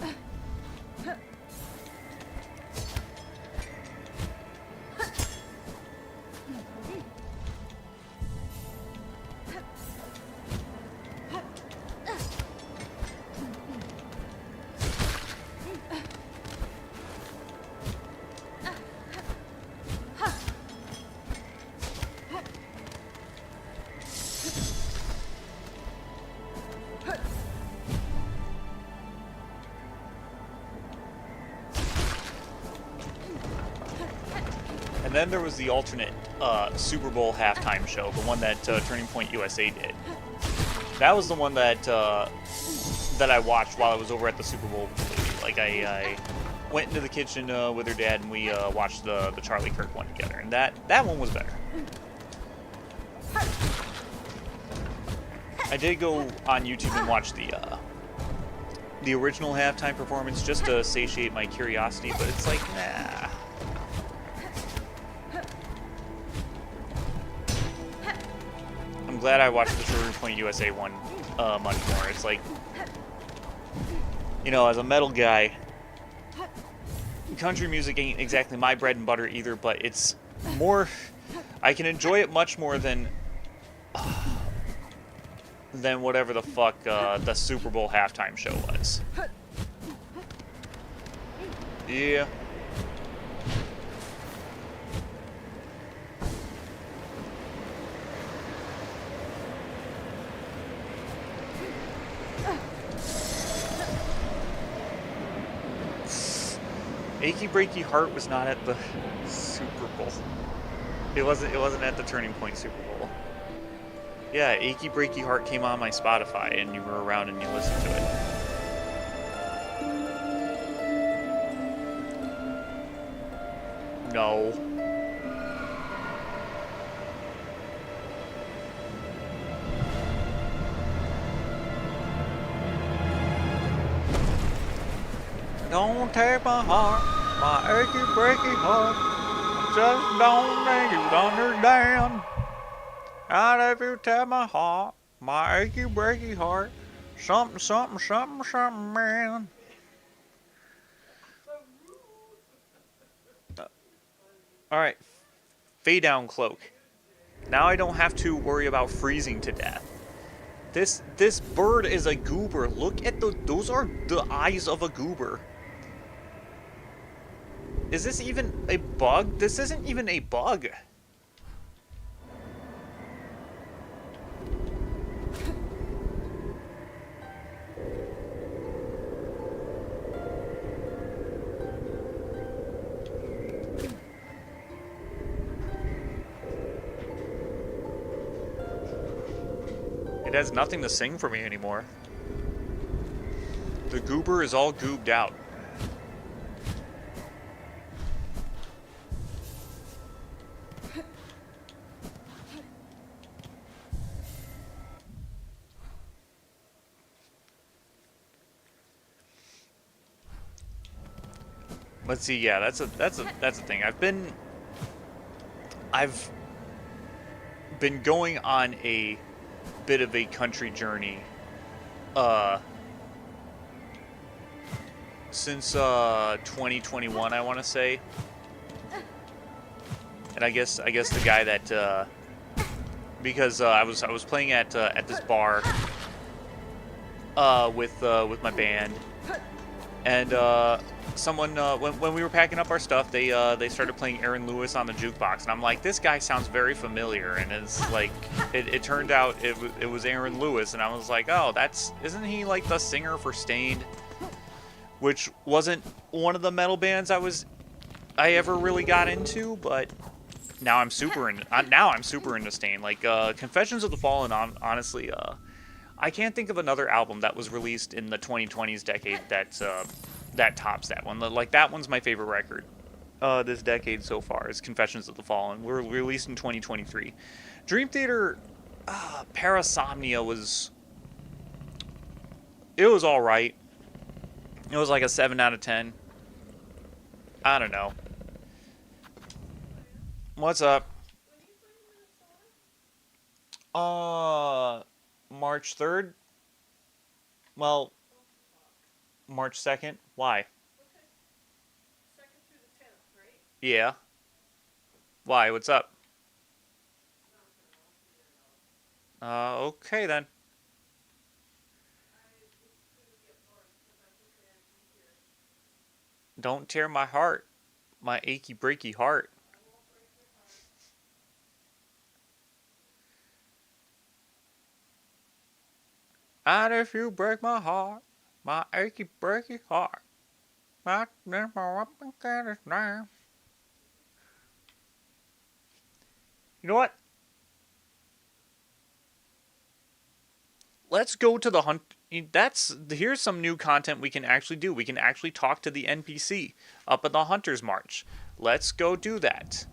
And then there was the alternate Super Bowl halftime show, the one that Turning Point USA did. That was the one that that I watched while I was over at the Super Bowl movie. Like I went into the kitchen with her dad and we watched the Charlie Kirk one together, and that one was better. I did go on YouTube and watch the original halftime performance just to satiate my curiosity, but it's like, nah. I'm glad I watched the Turning Point USA one much more. It's like, you know, as a metal guy, country music ain't exactly my bread and butter either, but it's more, I can enjoy it much more than whatever the fuck the Super Bowl halftime show was. Yeah. Achy Breaky Heart was not at the Super Bowl. It wasn't at the Turning Point Super Bowl. Yeah, Achy Breaky Heart came on my Spotify and you were around and you listened to it. No. Don't take my heart, my achy breaky heart. Just don't think you'd understand. Not if you tear my heart, my achy breaky heart. Something, something, something, something, man. Alright. Fade down cloak. Now I don't have to worry about freezing to death. This bird is a goober. Look at those are the eyes of a goober. Is this even a bug? This isn't even a bug. It has nothing to sing for me anymore. The goober is all goobed out. Let's see. Yeah, that's a thing. I've been going on a bit of a country journey since 2021, I want to say. And I guess the guy that because I was playing at this bar with my band, and someone when we were packing up our stuff, they started playing Aaron Lewis on the jukebox, and I'm like, this guy sounds very familiar, and it's like it turned out it was Aaron Lewis, and I was like, oh, isn't he like the singer for Stained, which wasn't one of the metal bands I ever really got into, but now I'm super into Stained. Like Confessions of the Fallen, honestly, I can't think of another album that was released in the 2020s decade that tops that one. Like, that one's my favorite record this decade so far, is Confessions of the Fallen. We're released in 2023. Dream Theater Parasomnia was all right. It was like a 7 out of 10. I don't know. What's up? March 3rd? Well, March 2nd? Why? Yeah. Why? What's up? Okay then. Don't tear my heart. My achy breaky heart. And if you break my heart, my achy breaky heart, I never up and get his name. You know what? Let's go to the hunt. Here's some new content we can actually do. We can actually talk to the NPC up at the Hunter's March. Let's go do that.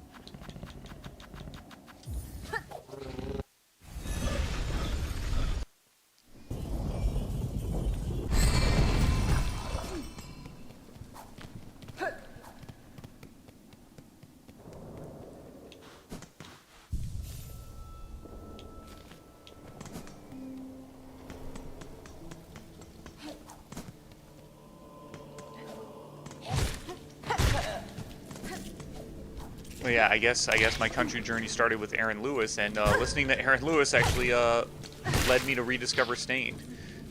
Well, yeah, I guess my country journey started with Aaron Lewis, and listening to Aaron Lewis actually led me to rediscover Stained.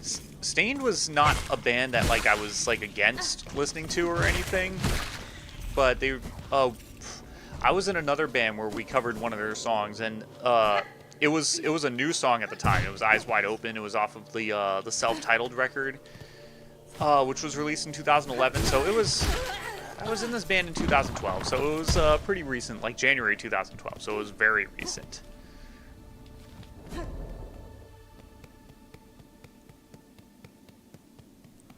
Stained was not a band that like I was like against listening to or anything, but I was in another band where we covered one of their songs, and it was a new song at the time. It was Eyes Wide Open. It was off of the self-titled record, which was released in 2011. So I was in this band in 2012, so it was pretty recent, like January 2012, so it was very recent.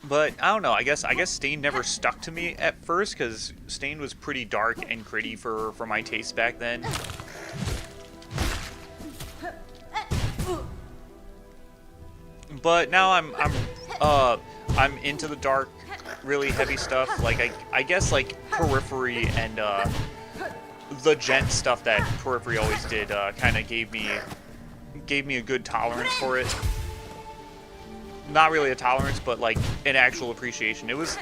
But I don't know, I guess Stained never stuck to me at first, because Stained was pretty dark and gritty for my taste back then. But now I'm into the dark, really heavy stuff. Like I guess like Periphery and the gent stuff that Periphery always did kind of gave me a good tolerance for it. Not really a tolerance, but like an actual appreciation. It was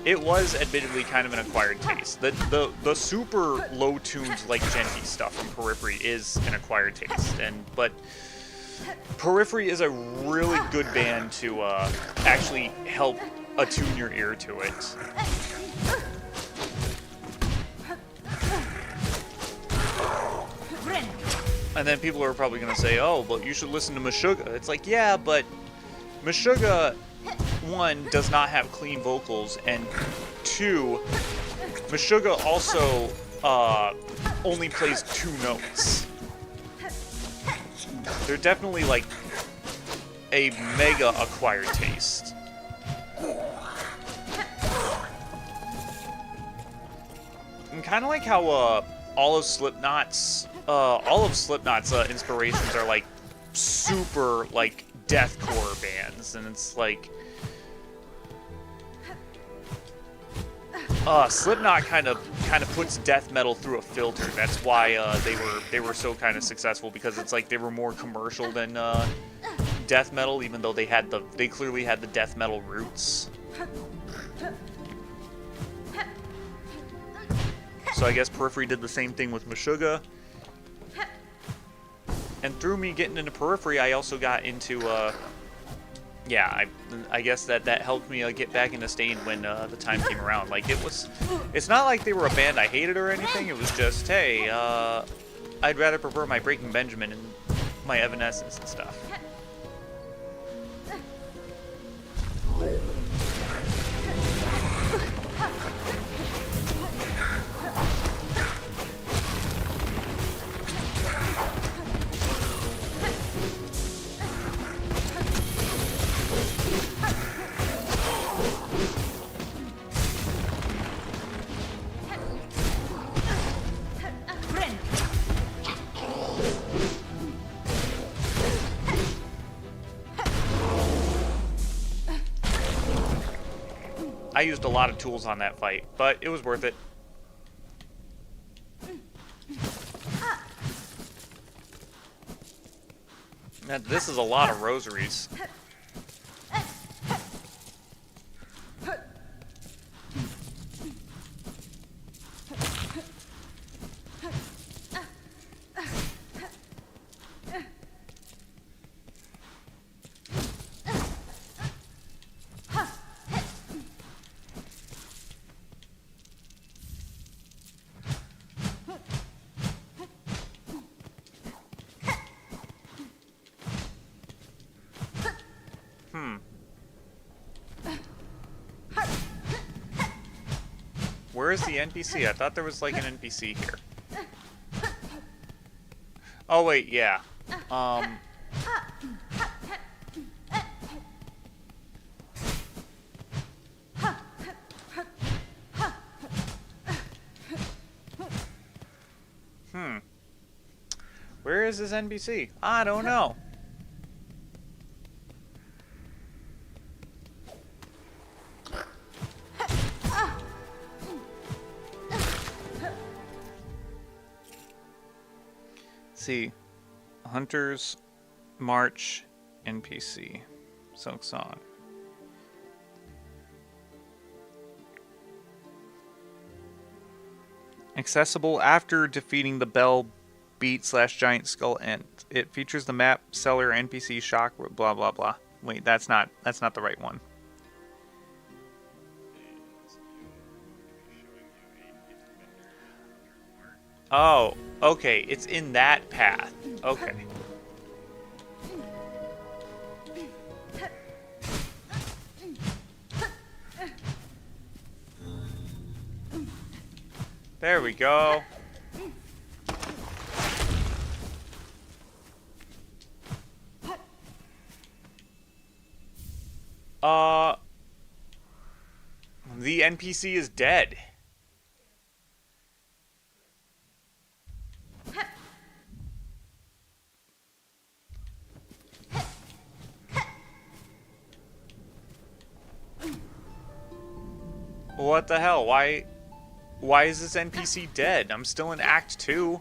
admittedly kind of an acquired taste. The super low tuned like genty stuff from Periphery is an acquired taste, but Periphery is a really good band to actually help attune your ear to it. And then people are probably going to say, oh, but you should listen to Meshuggah. It's like, yeah, but Meshuggah, one, does not have clean vocals, and two, Meshuggah also only plays 2 notes. They're definitely like a mega acquired taste. And kind of like how all of Slipknot's inspirations are like super like deathcore bands, and it's like Slipknot kind of puts death metal through a filter. That's why they were so kind of successful, because it's like they were more commercial than death metal, even though they clearly had the death metal roots. So I guess Periphery did the same thing with Meshuggah. And through me getting into Periphery, I also got into, yeah, I guess that helped me get back into Stained when the time came around. Like, it's not like they were a band I hated or anything. It was just, hey, I'd rather prefer my Breaking Benjamin and my Evanescence and stuff. I used a lot of tools on that fight, but it was worth it. Now, this is a lot of rosaries. Where is the NPC? I thought there was like an NPC here. Oh wait, yeah. Where is this NPC? I don't know. See, Hunters, March, NPC, Silksong. Accessible after defeating the Bell Beat / Giant Skull End. It features the map, seller, NPC, shock, blah blah blah. Wait, that's not the right one. Oh, okay, it's in that path. Okay. There we go. The NPC is dead. What the hell? Why is this NPC dead? I'm still in Act 2.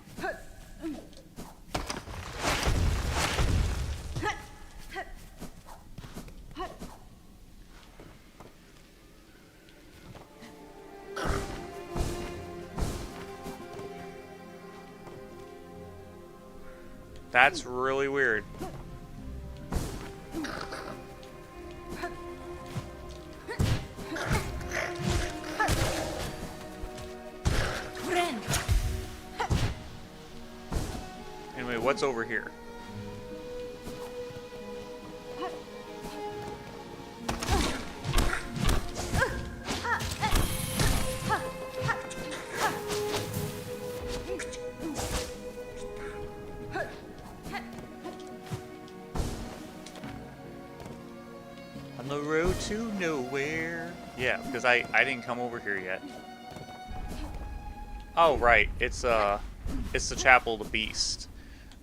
That's really weird. Anyway, what's over here? On the road to nowhere. Yeah, because I didn't come over here yet. Oh right, it's the Chapel of the Beast.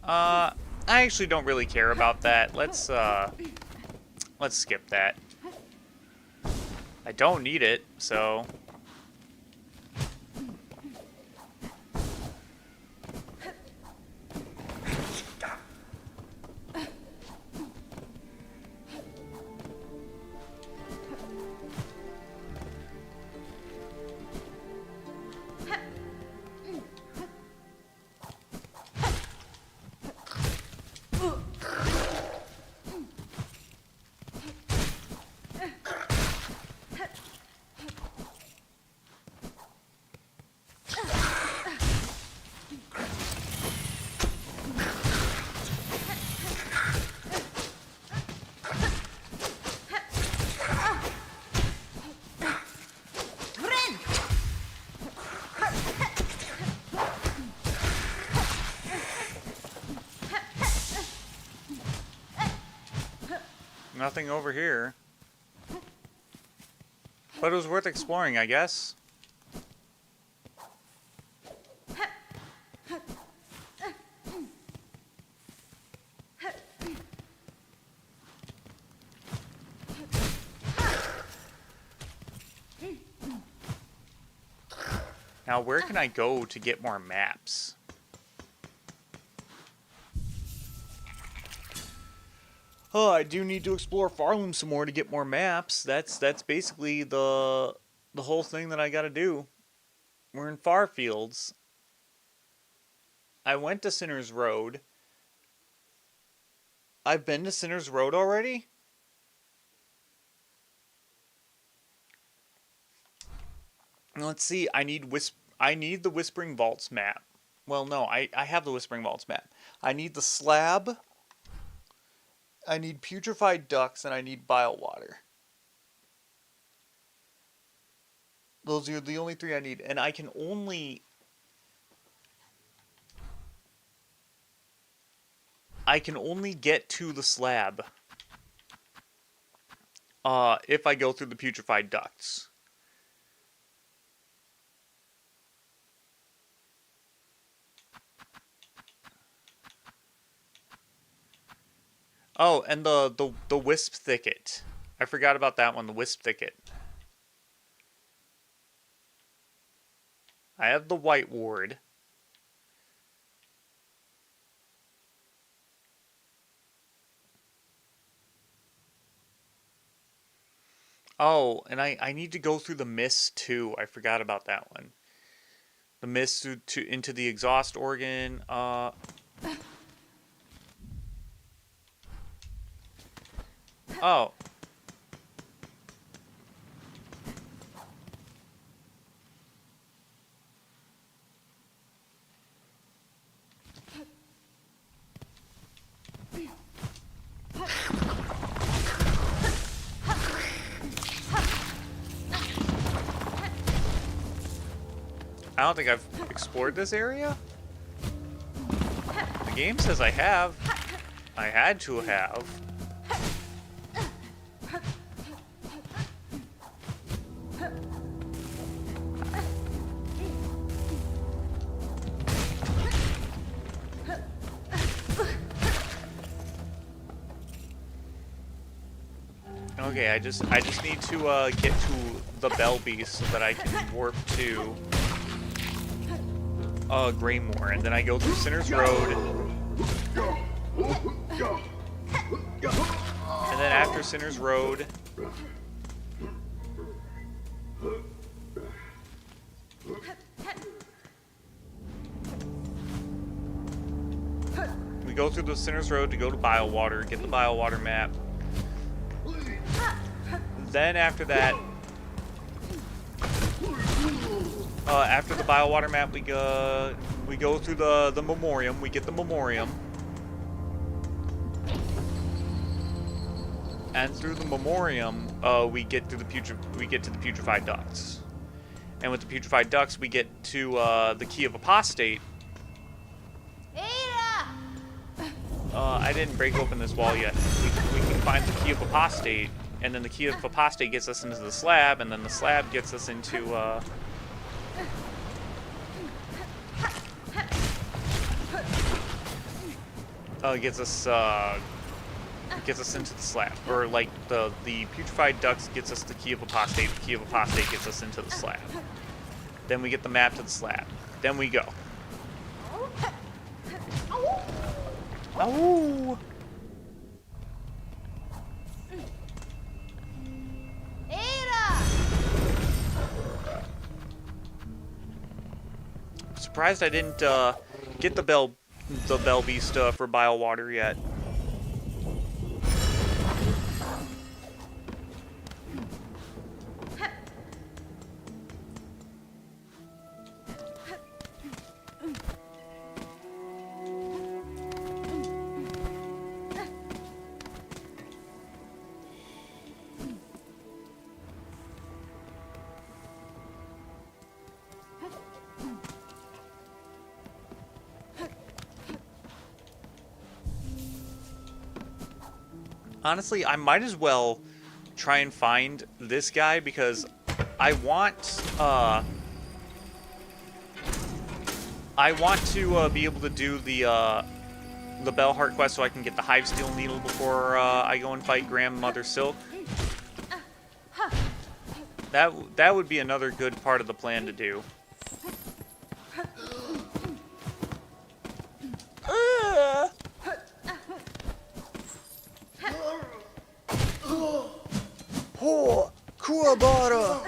I actually don't really care about that. Let's skip that. I don't need it, so Nothing over here. But it was worth exploring, I guess. Now, where can I go to get more maps? Oh, I do need to explore Farloom some more to get more maps. That's basically the whole thing that I gotta do. We're in Farfields. I went to Sinner's Road. I've been to Sinner's Road already? Let's see, I need the Whispering Vaults map. Well, no, I have the Whispering Vaults map. I need the slab. I need putrefied ducks, and I need bile water. Those are the only three I need, and I can only get to the slab if I go through the putrefied ducts. Oh, and the Wisp Thicket. I forgot about that one, the Wisp Thicket. I have the White Ward. Oh, and I need to go through the mist too. I forgot about that one. The mist into the exhaust organ. Oh. I don't think I've explored this area. The game says I have. I had to have. Okay, I just need to get to the Bell Beast so that I can warp to Greymore, and then I go through Sinner's Road. And then after Sinner's Road, we go through the Sinner's Road to go to Bilewater, get the Bilewater map. Then after that, after the Bilewater map, we go through the Memoriam. We get the Memoriam, and through the Memoriam, we get to the putrefied ducts. And with the putrefied ducts, we get to the Key of Apostate. I didn't break open this wall yet. We can find the Key of Apostate, and then the Key of Apostate gets us into the slab, and then the slab gets us into gets us into the slab, or like the putrefied ducts gets us the Key of Apostate. The Key of Apostate gets us into the slab. Then we get the map to the slab. Then we go. Oh! Surprised I didn't get the Bell Beast for Bilewater yet. Honestly, I might as well try and find this guy because I want to be able to do the Bellheart quest so I can get the Hive Steel Needle before I go and fight Grandmother Silk. That would be another good part of the plan to do. Oh, Kuwabara!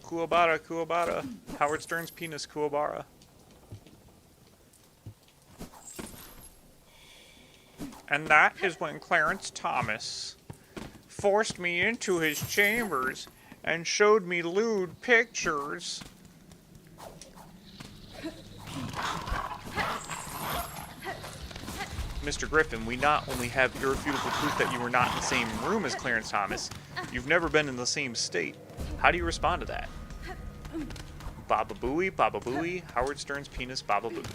Kuwabara, Kuwabara. Howard Stern's penis, Kuwabara. And that is when Clarence Thomas forced me into his chambers and showed me lewd pictures. Mr. Griffin, we not only have irrefutable proof that you were not in the same room as Clarence Thomas, you've never been in the same state. How do you respond to that? Baba Booey, Howard Stern's penis, Baba Booey.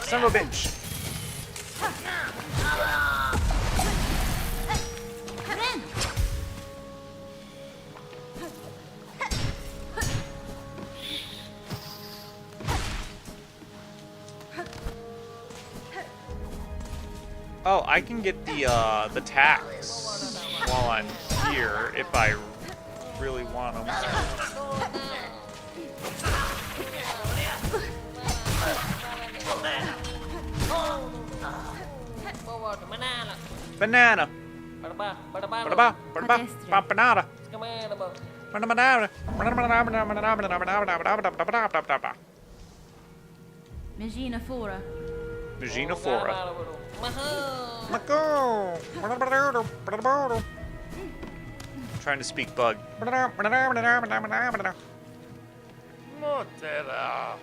Son of a bitch. Oh, I can get the tax while I'm here if I really want them. Banana. Banana. Magina Fora. Magina Fora. Trying to speak bug. Motera.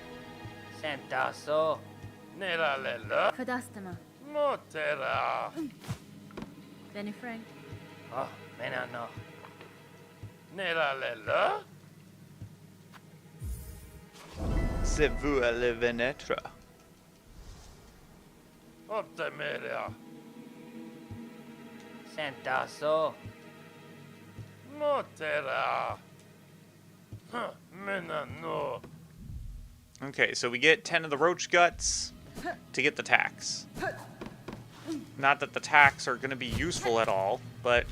Sentaso. Nera lella. Fadastama. Motera. Benny Frank. Oh, menano. Nera lella. C'est vous à le Venetra. Ottemeria. Sentaso. Motera. Menano. Okay, so we get 10 of the roach guts to get the tax. Not that the tax are going to be useful at all, but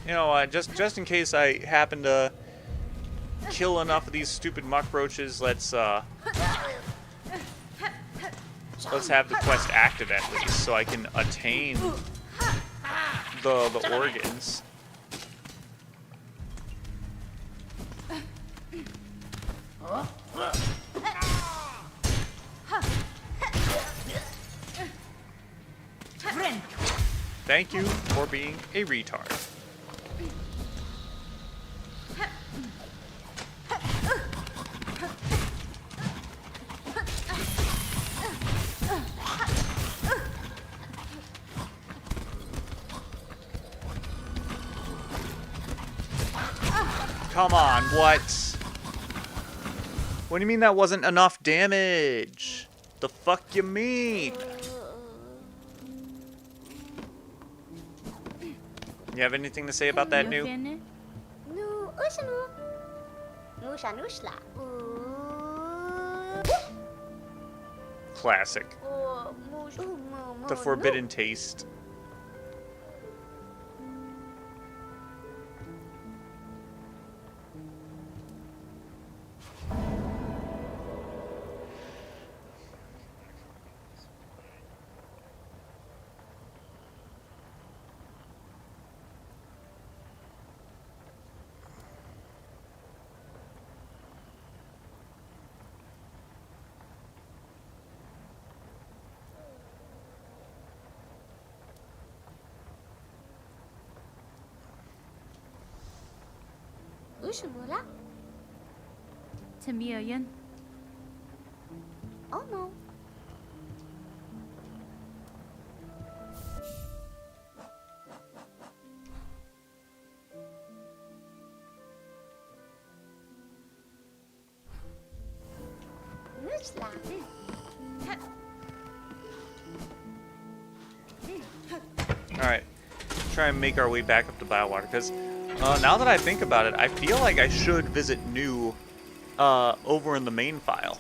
you know, just in case I happen to kill enough of these stupid muck roaches, let's have the quest active at least, so I can attain the organs. Thank you for being a retard. Come on, what? What do you mean that wasn't enough damage? The fuck you mean? You have anything to say about that, new? Nu, usnu. Nusha nushla. Classic. The forbidden taste. Ushumula? Tamiyan. Oh no. Nushla. Alright. Try and make our way back up to Bywater, because now that I think about it, I feel like I should visit New over in the main file.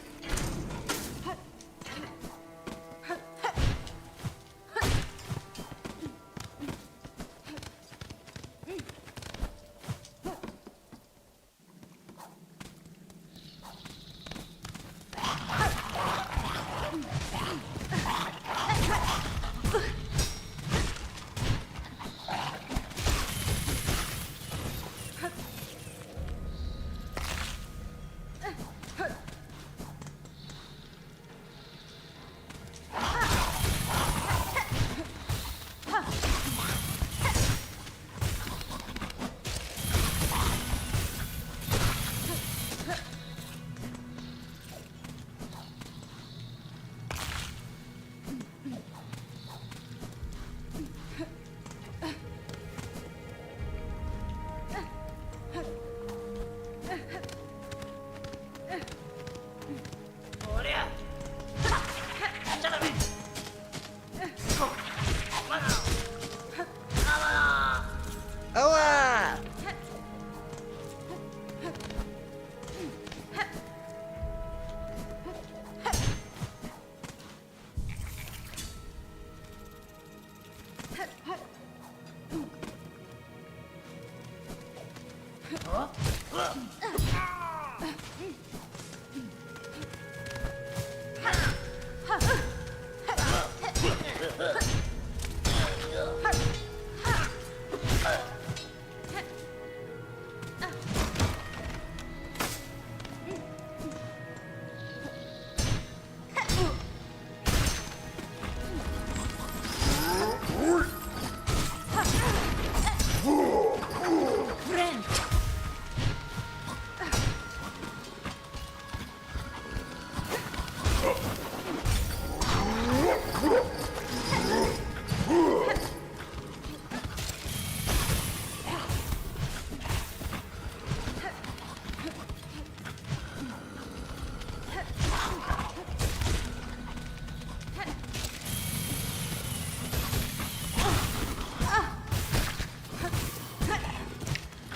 Oa!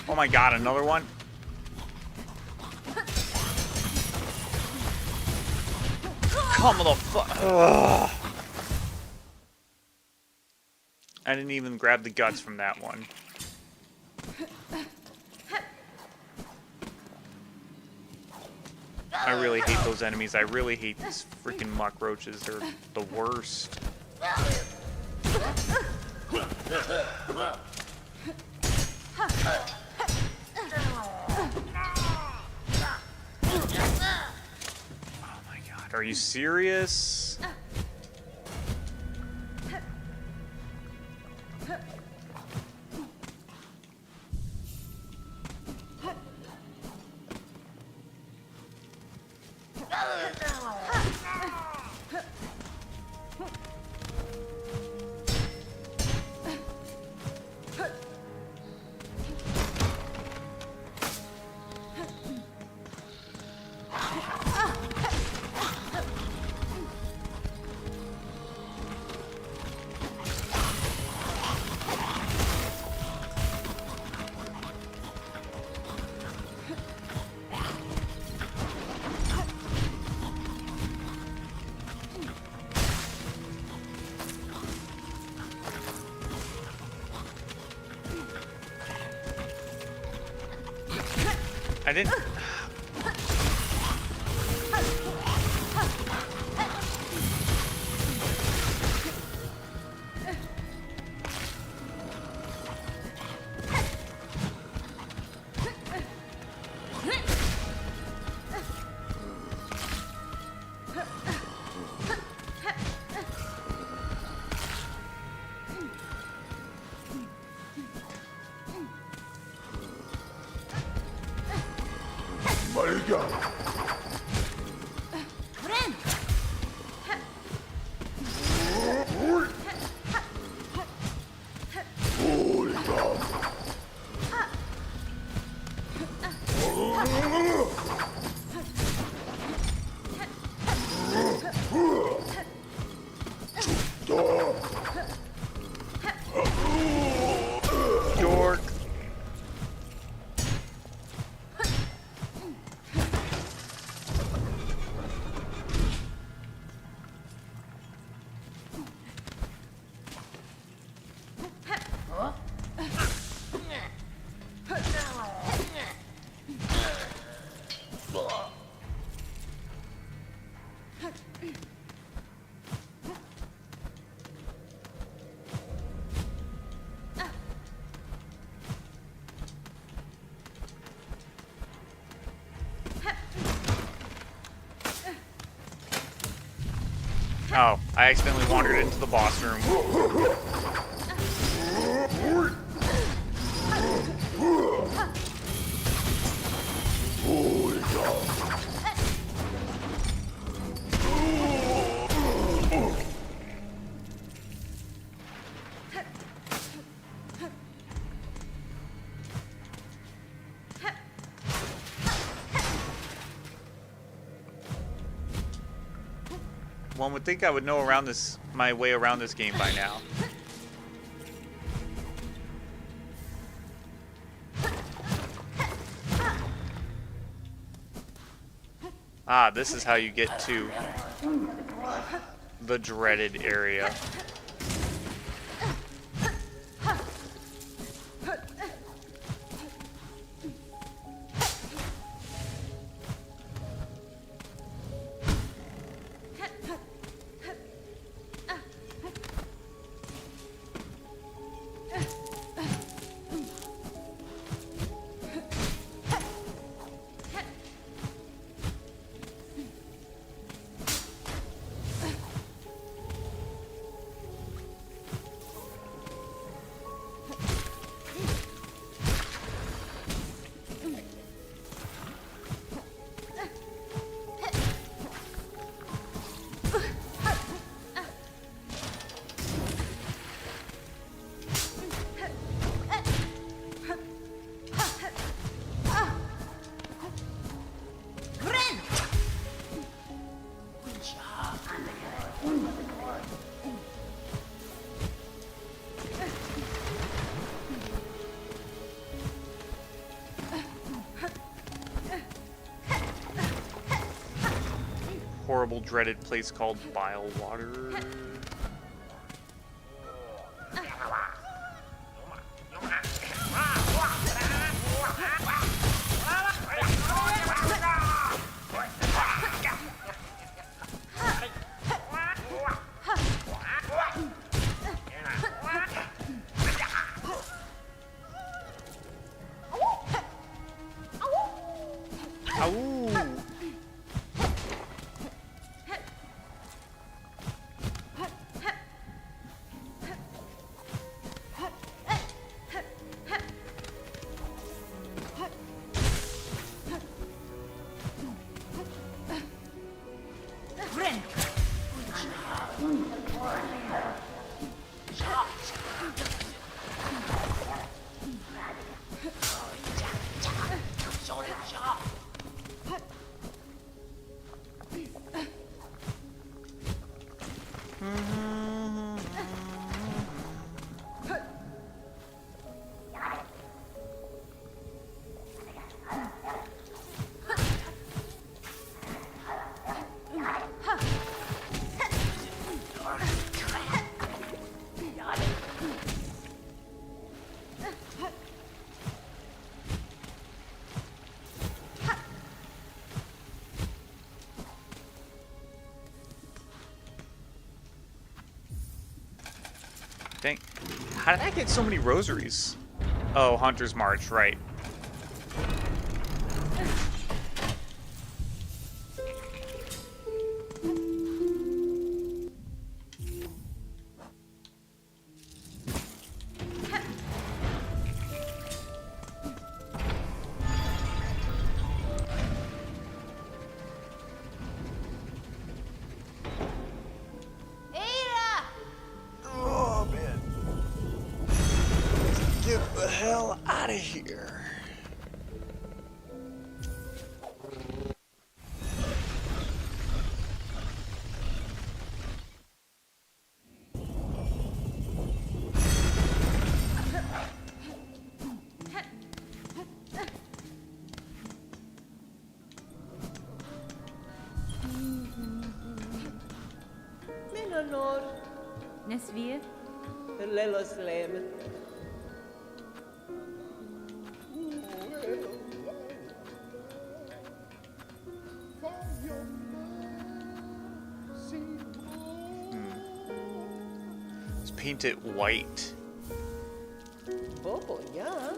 Oh my god, another one? Come the fuck. I didn't even grab the guts from that one. I really hate those enemies. I really hate these freaking muck roaches. They're the worst. Oh my god, are you serious? I didn't... Ren! Dork. Oh, I accidentally wandered into the boss room. One would think I would know my way around this game by now. Ah, this is how you get to the dreaded area. Horrible, dreaded place called Bile Water. Ow! Ren! Dang. How did I get so many rosaries? Oh, Hunter's March, right. hell out of here. Menonor, Nesvir. Leloslem. Let's paint it white. Oh, yeah.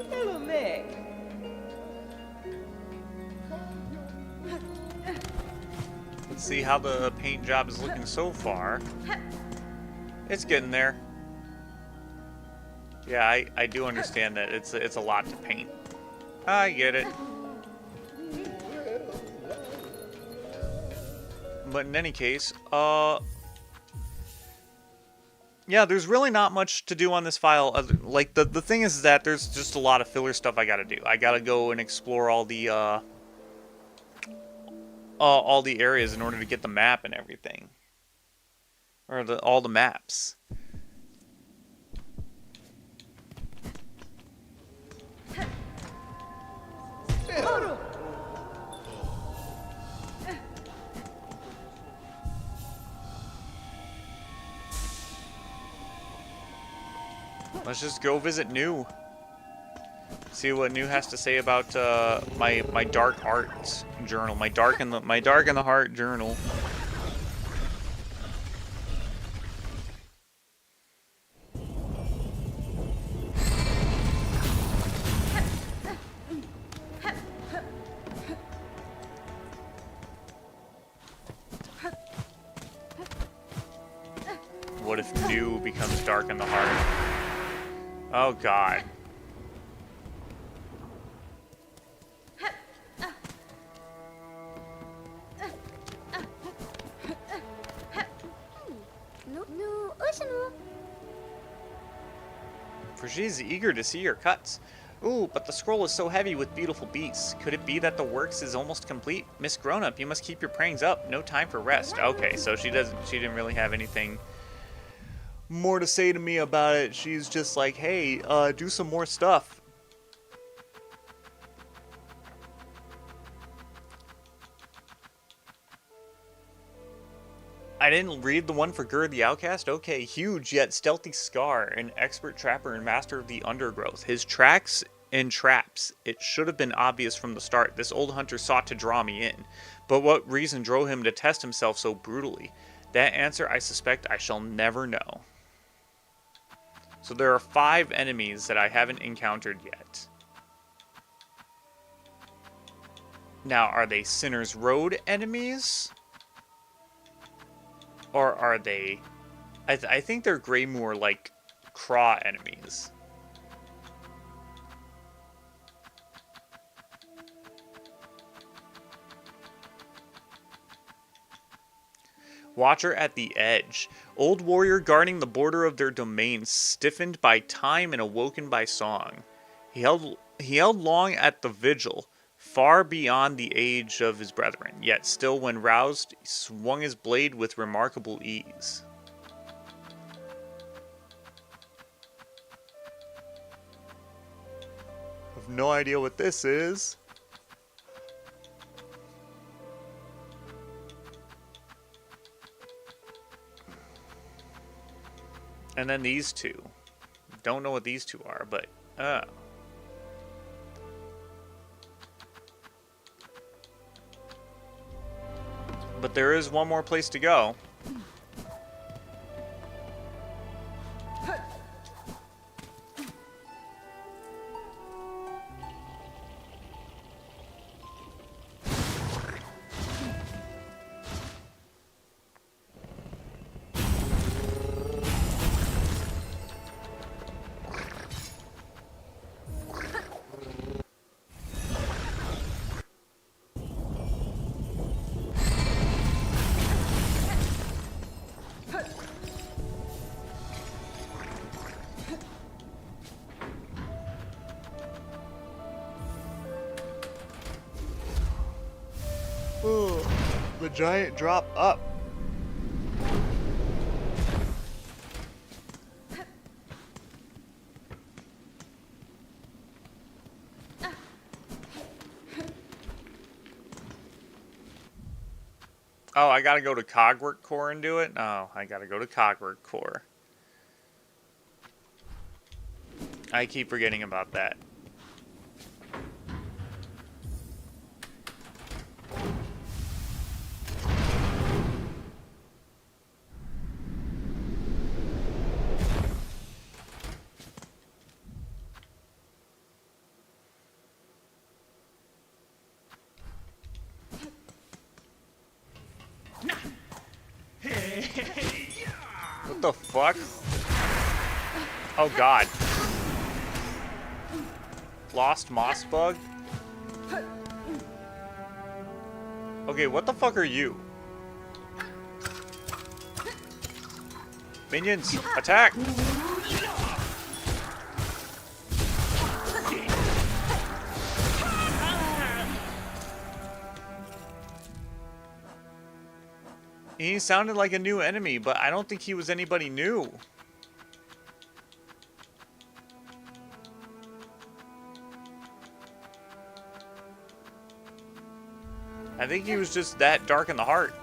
Hello, Meg. Let's see how the paint job is looking so far. It's getting there. Yeah, I do understand that it's a lot to paint. I get it. But in any case, yeah, there's really not much to do on this file. Like, the thing is that there's just a lot of filler stuff I gotta do. I gotta go and explore all the areas in order to get the map and everything. Or all the maps. Let's just go visit New. See what New has to say about my dark arts journal, my dark in the heart journal. What if New becomes dark in the heart? Oh God. No, Ushanu. For she's eager to see your cuts. Ooh, but the scroll is so heavy with beautiful beasts. Could it be that the works is almost complete? Miss Grownup, you must keep your prayings up. No time for rest. Okay, so she didn't really have anything more to say to me about it. She's just like, hey, do some more stuff. I didn't read the one for Gur the Outcast. Okay, huge yet stealthy Scar, an expert trapper and master of the undergrowth. His tracks and traps. It should have been obvious from the start. This old hunter sought to draw me in. But what reason drove him to test himself so brutally? That answer, I suspect, I shall never know. So there are 5 enemies that I haven't encountered yet. Now, are they Sinner's Road enemies? Or are they... I think they're Greymoor, like, Craw enemies. Watcher at the Edge. Old warrior guarding the border of their domain, stiffened by time and awoken by song. He held long at the vigil, far beyond the age of his brethren, yet still when roused, he swung his blade with remarkable ease. I've no idea what this is. And then these two. Don't know what these two are, but... But there is one more place to go. The giant drop up. Oh, I gotta go to Cogwork Core and do it? Oh, I gotta go to Cogwork Core. I keep forgetting about that. What the fuck? Oh god. Lost moss bug? Okay, what the fuck are you? Minions, attack! He sounded like a new enemy, but I don't think he was anybody new. I think he was just that dark in the heart.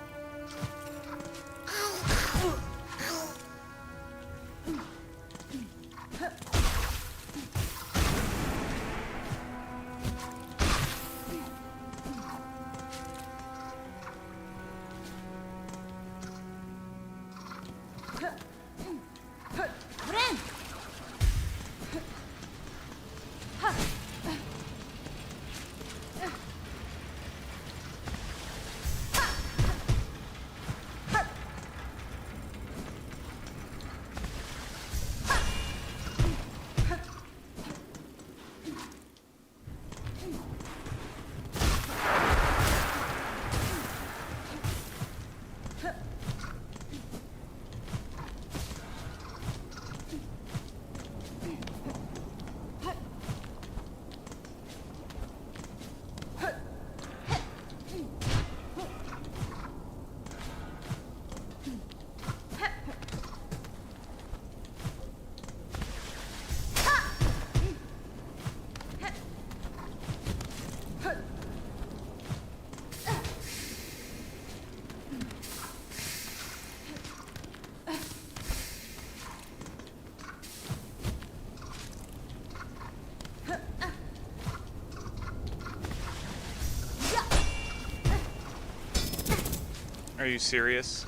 Are you serious?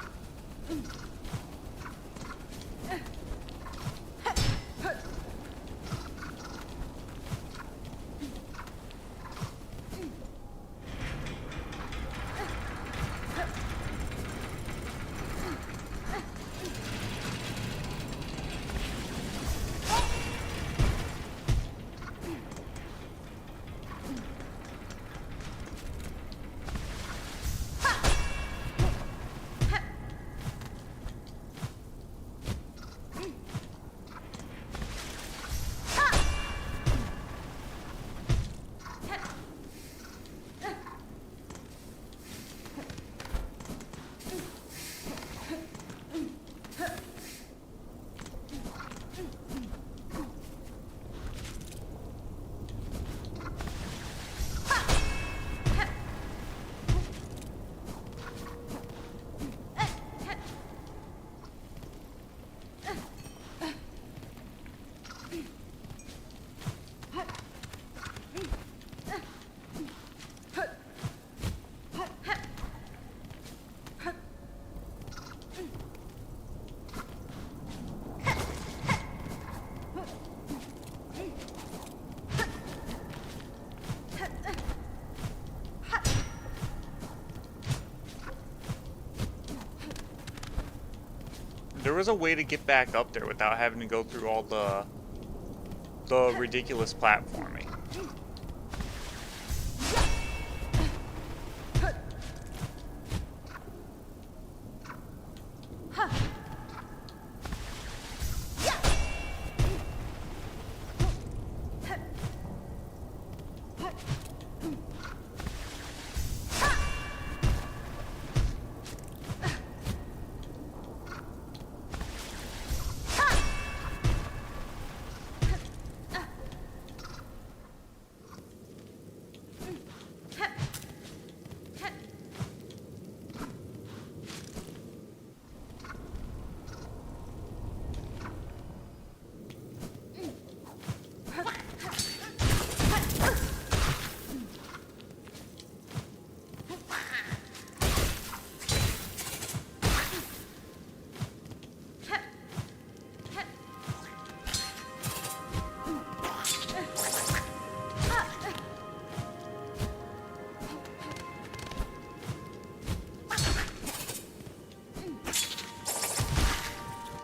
There was a way to get back up there without having to go through all the ridiculous platforming.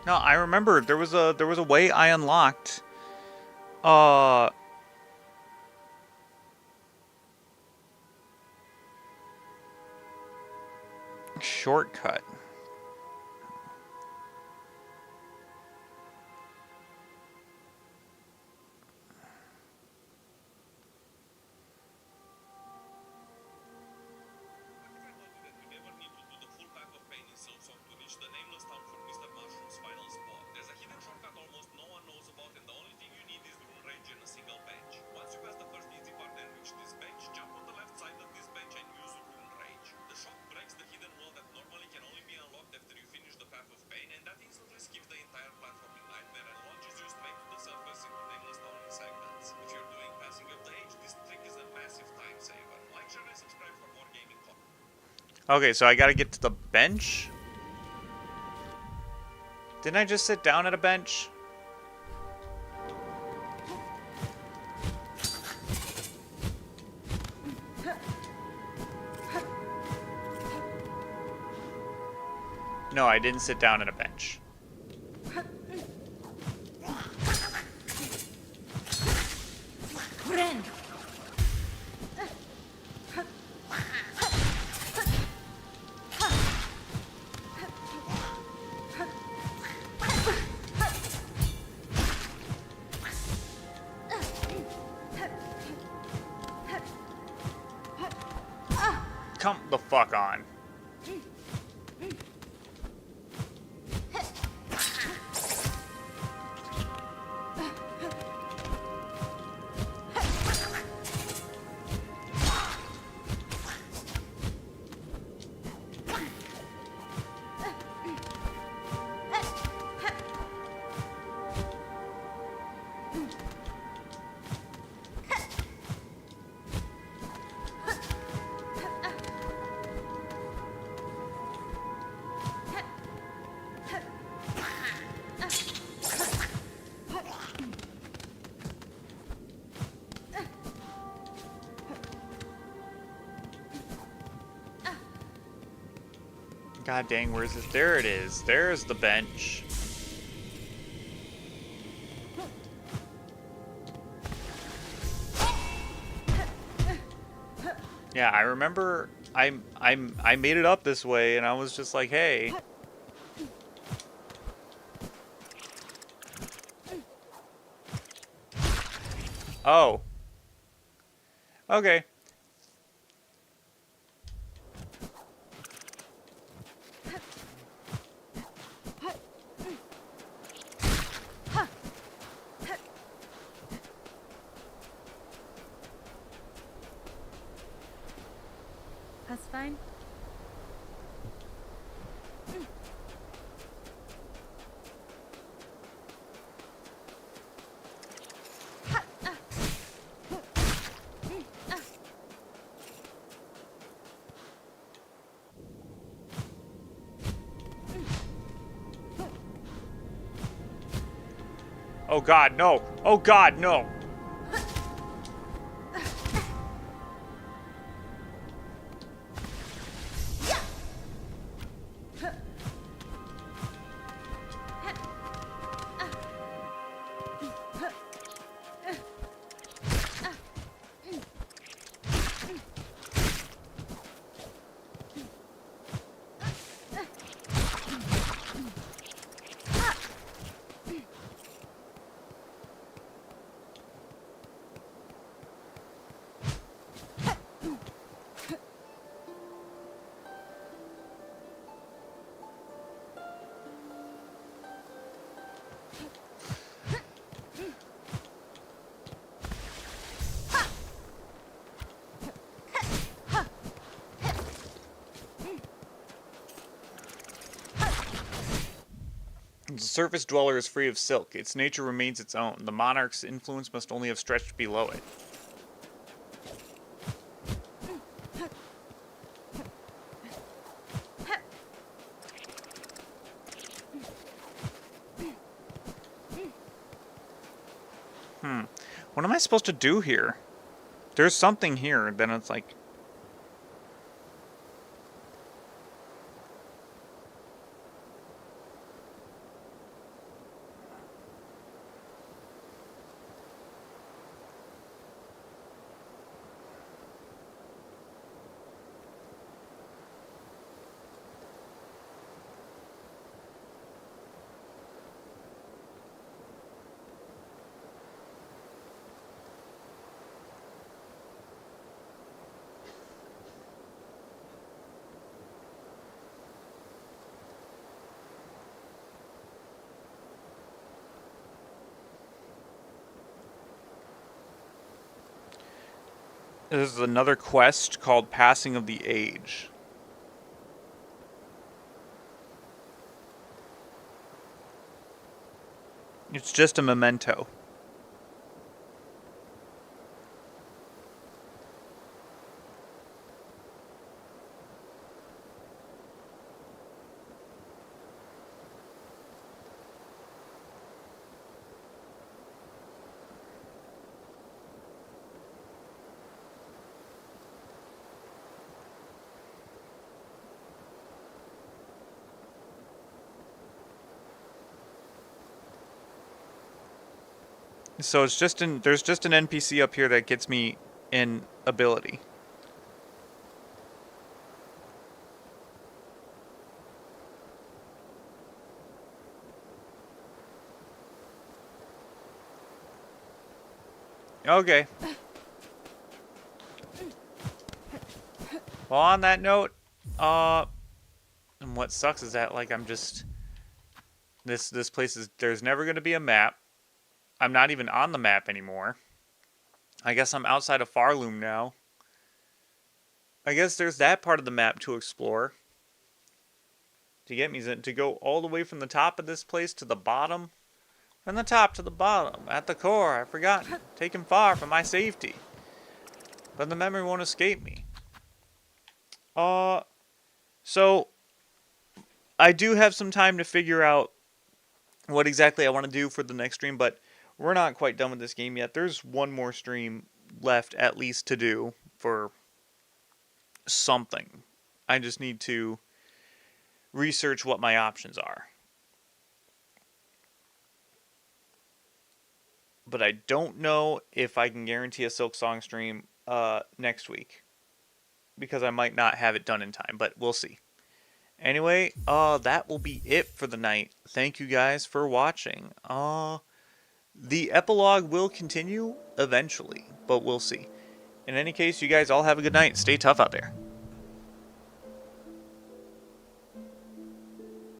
No, I remember there was a way I unlocked. Shortcut. You never need to do the full path of pain in Silksong to reach the nameless town for Mr. Mushroom's final spot. There's a hidden shortcut almost no one knows about, and the only thing you need is rune rage and a single bench. Once you pass the first easy part and reach this bench, jump on the left side of this bench and use rune rage. The shock breaks the hidden wall that normally can only be unlocked after you finish the path of pain, and that instantly skips the entire platforming nightmare and launches you straight to the surface into nameless town in seconds. If you're doing passing of the age, this trick is a massive time saver. Like, share, and subscribe for more gaming content. Okay, so I gotta get to the bench? Didn't I just sit down at a bench? No, I didn't sit down at a bench. Friend. Come the fuck on. God dang, where's this? There it is. There's the bench. Yeah, I remember I made it up this way and I was just like, hey. Oh. Okay. That's fine. Oh god, no. Oh god, no. The surface dweller is free of silk. Its nature remains its own. The monarch's influence must only have stretched below it. What am I supposed to do here? There's something here, then it's like... This is another quest called Passing of the Age. It's just a memento. So it's just there's just an NPC up here that gets me an ability. Okay. Well, on that note, and what sucks is that like I'm just this place is there's never going to be a map. I'm not even on the map anymore. I guess I'm outside of Farloom now. I guess there's that part of the map to explore. To get me to go all the way from the top of this place to the bottom. From the top to the bottom. At the core, I've forgotten. Taken far from my safety. But the memory won't escape me. So I do have some time to figure out what exactly I want to do for the next stream, but we're not quite done with this game yet. There's one more stream left at least to do for something. I just need to research what my options are. But I don't know if I can guarantee a Silksong stream next week. Because I might not have it done in time, but we'll see. Anyway, that will be it for the night. Thank you guys for watching. The epilogue will continue eventually, but we'll see. In any case, you guys all have a good night. Stay tough out there.